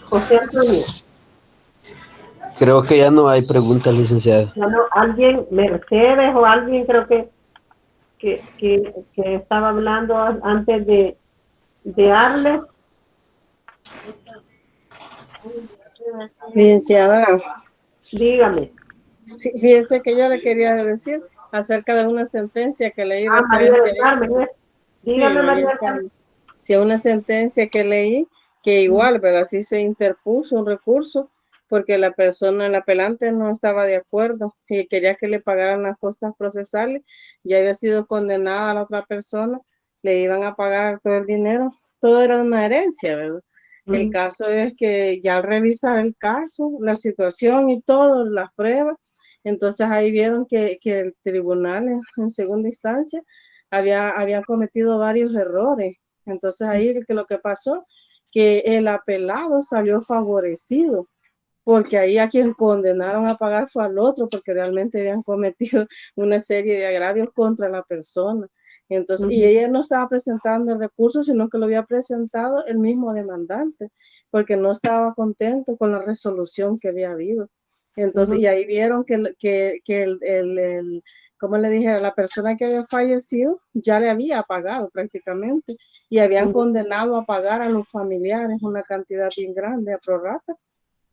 José Antonio. Creo que ya no hay preguntas, licenciada. ¿Alguien, Mercedes o alguien creo que estaba hablando antes de Arles? Licenciada. Dígame. Sí, fíjese que yo le quería decir acerca de una sentencia que leí. María del Carmen. Dígame, sí, María del Carmen. Sí, una sentencia que leí que igual, ¿verdad? Sí se interpuso un recurso porque la persona, el apelante, no estaba de acuerdo y quería que le pagaran las costas procesales. Ya había sido condenada a la otra persona le iban a pagar todo el dinero, todo era una herencia, ¿verdad? El caso es que ya al revisar el caso, la situación y todo, las pruebas, entonces ahí vieron que el tribunal en segunda instancia había cometido varios errores. Entonces ahí lo que pasó, que el apelado salió favorecido, porque ahí a quien condenaron a pagar fue al otro, porque realmente habían cometido una serie de agravios contra la persona. Entonces, y ella no estaba presentando el recurso, sino que lo había presentado el mismo demandante, porque no estaba contento con la resolución que había habido. Entonces, y ahí vieron que como le dije, la persona que había fallecido ya le había pagado prácticamente, y habían condenado a pagar a los familiares una cantidad bien grande a prorrata.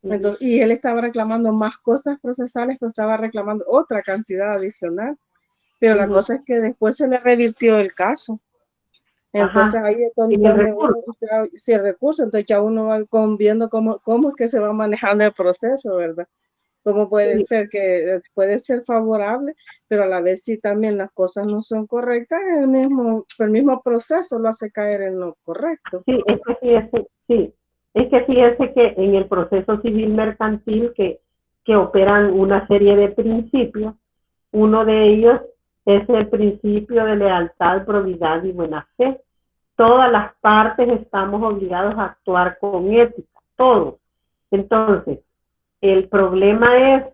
Entonces, y él estaba reclamando más cosas procesales, pero estaba reclamando otra cantidad adicional. Pero la cosa es que después se le revirtió el caso. Entonces ahí es donde si el recurso, entonces ya uno va viendo cómo es que se va manejando el proceso, ¿verdad? Cómo puede ser que puede ser favorable, pero a la vez si también las cosas no son correctas, el mismo proceso lo hace caer en lo correcto. Sí, es que fíjese que en el proceso civil mercantil que operan una serie de principios, uno de ellos es el principio de lealtad, probidad y buena fe. Todas las partes estamos obligados a actuar con ética, todos. Entonces, el problema es,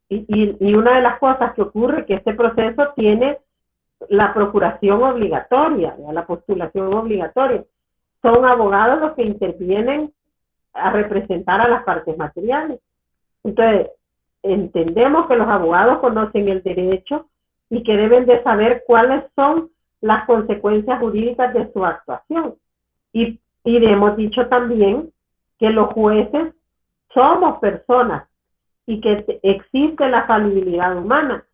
y una de las cosas que ocurre, que este proceso tiene la procuración obligatoria, la postulación obligatoria. Son abogados los que intervienen a representar a las partes materiales. Entonces, entendemos que los abogados conocen el derecho y que deben de saber cuáles son las consecuencias jurídicas de su actuación. Y hemos dicho también que los jueces somos personas y que existe la falibilidad humana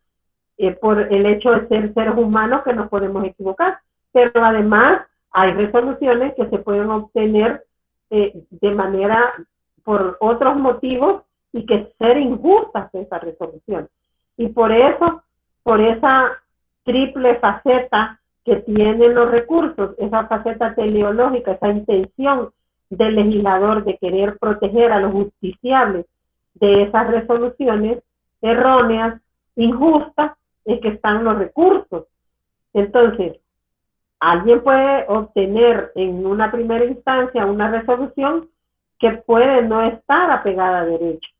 por el hecho de ser seres humanos que nos podemos equivocar. Pero además hay resoluciones que se pueden obtener de manera por otros motivos y que ser injustas esas resoluciones. Y por eso, por esa triple faceta que tienen los recursos, esa faceta teleológica, esa intención del legislador de querer proteger a los justiciables de esas resoluciones erróneas, injustas, es que están los recursos. Entonces, alguien puede obtener en una primera instancia una resolución que puede no estar apegada a derecho,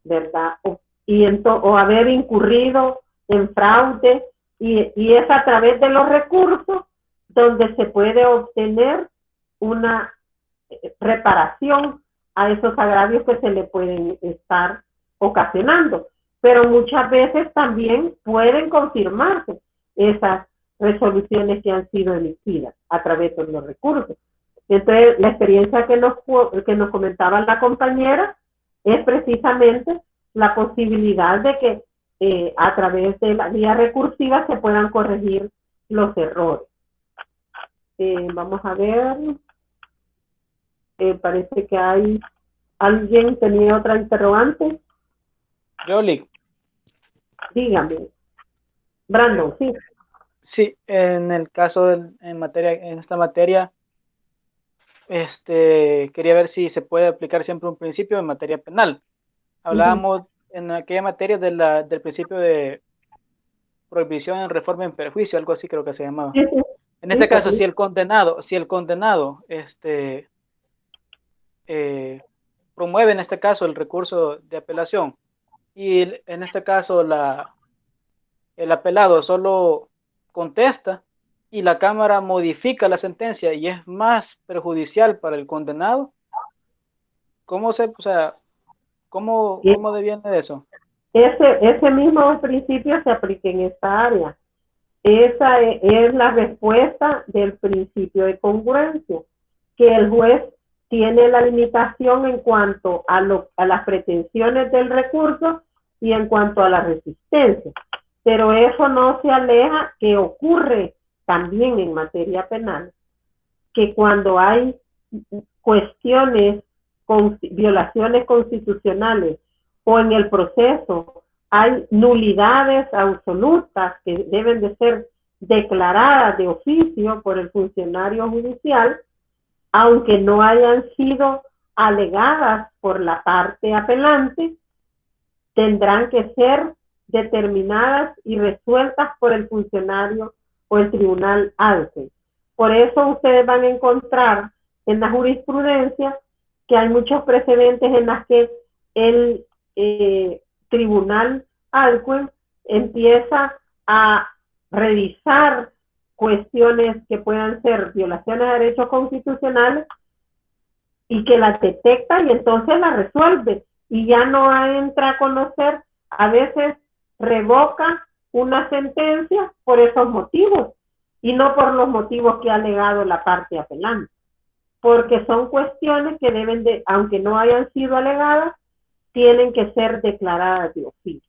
¿verdad? O haber incurrido en fraude, y es a través de los recursos donde se puede obtener una reparación a esos agravios que se le pueden estar ocasionando. Pero muchas veces también pueden confirmarse esas resoluciones que han sido emitidas a través de los recursos. Entonces, la experiencia que nos comentaba la compañera es precisamente la posibilidad de que a través de la vía recursiva se puedan corregir los errores. Vamos a ver. Parece que hay alguien tenía otra interrogante. Yoli. Dígame. Brandon, sí. Sí, en el caso en esta materia, quería ver si se puede aplicar siempre un principio en materia penal. Hablábamos en aquella materia del principio de prohibición en reforma en perjuicio, algo así creo que se llamaba. En este caso, si el condenado promueve en este caso el recurso de apelación y en este caso el apelado solo contesta y la Cámara modifica la sentencia y es más perjudicial para el condenado, ¿cómo deviene eso? Ese mismo principio se aplica en esta área. Esa es la respuesta del principio de congruencia, que el juez tiene la limitación en cuanto a las pretensiones del recurso y en cuanto a la resistencia. Pero eso no se aleja, que ocurre también en materia penal, que cuando hay cuestiones con violaciones constitucionales o en el proceso hay nulidades absolutas que deben de ser declaradas de oficio por el funcionario judicial, aunque no hayan sido alegadas por la parte apelante, tendrán que ser determinadas y resueltas por el funcionario o el tribunal alto. Por eso ustedes van a encontrar en la jurisprudencia que hay muchos precedentes en las que el tribunal alto empieza a revisar cuestiones que puedan ser violaciones de derechos constitucionales y que las detecta y entonces las resuelve y ya no entra a conocer, a veces revoca una sentencia por esos motivos y no por los motivos que ha alegado la parte apelante, porque son cuestiones que deben de, aunque no hayan sido alegadas, tienen que ser declaradas de oficio.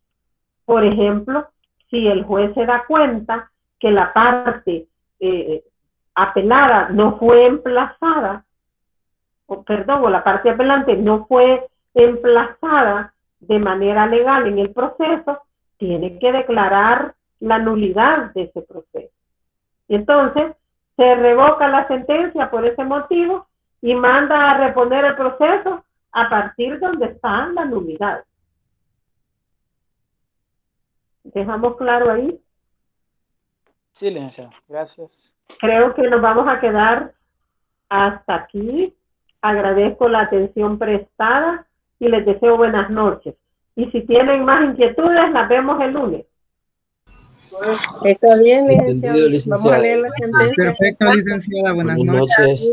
Por ejemplo, si el juez se da cuenta que la parte apelada no fue emplazada, o la parte apelante no fue emplazada de manera legal en el proceso, tiene que declarar la nulidad de ese proceso. Entonces, se revoca la sentencia por ese motivo y manda a reponer el proceso a partir de donde está la nulidad. ¿Dejamos claro ahí? Sí, licenciada, gracias. Creo que nos vamos a quedar hasta aquí. Agradezco la atención prestada y les deseo buenas noches. Y si tienen más inquietudes, las vemos el lunes. Está bien, licenciada. Entendido, licenciada. Vamos a leer la sentencia. Perfecto, licenciada. Buenas Buenas noches. noches.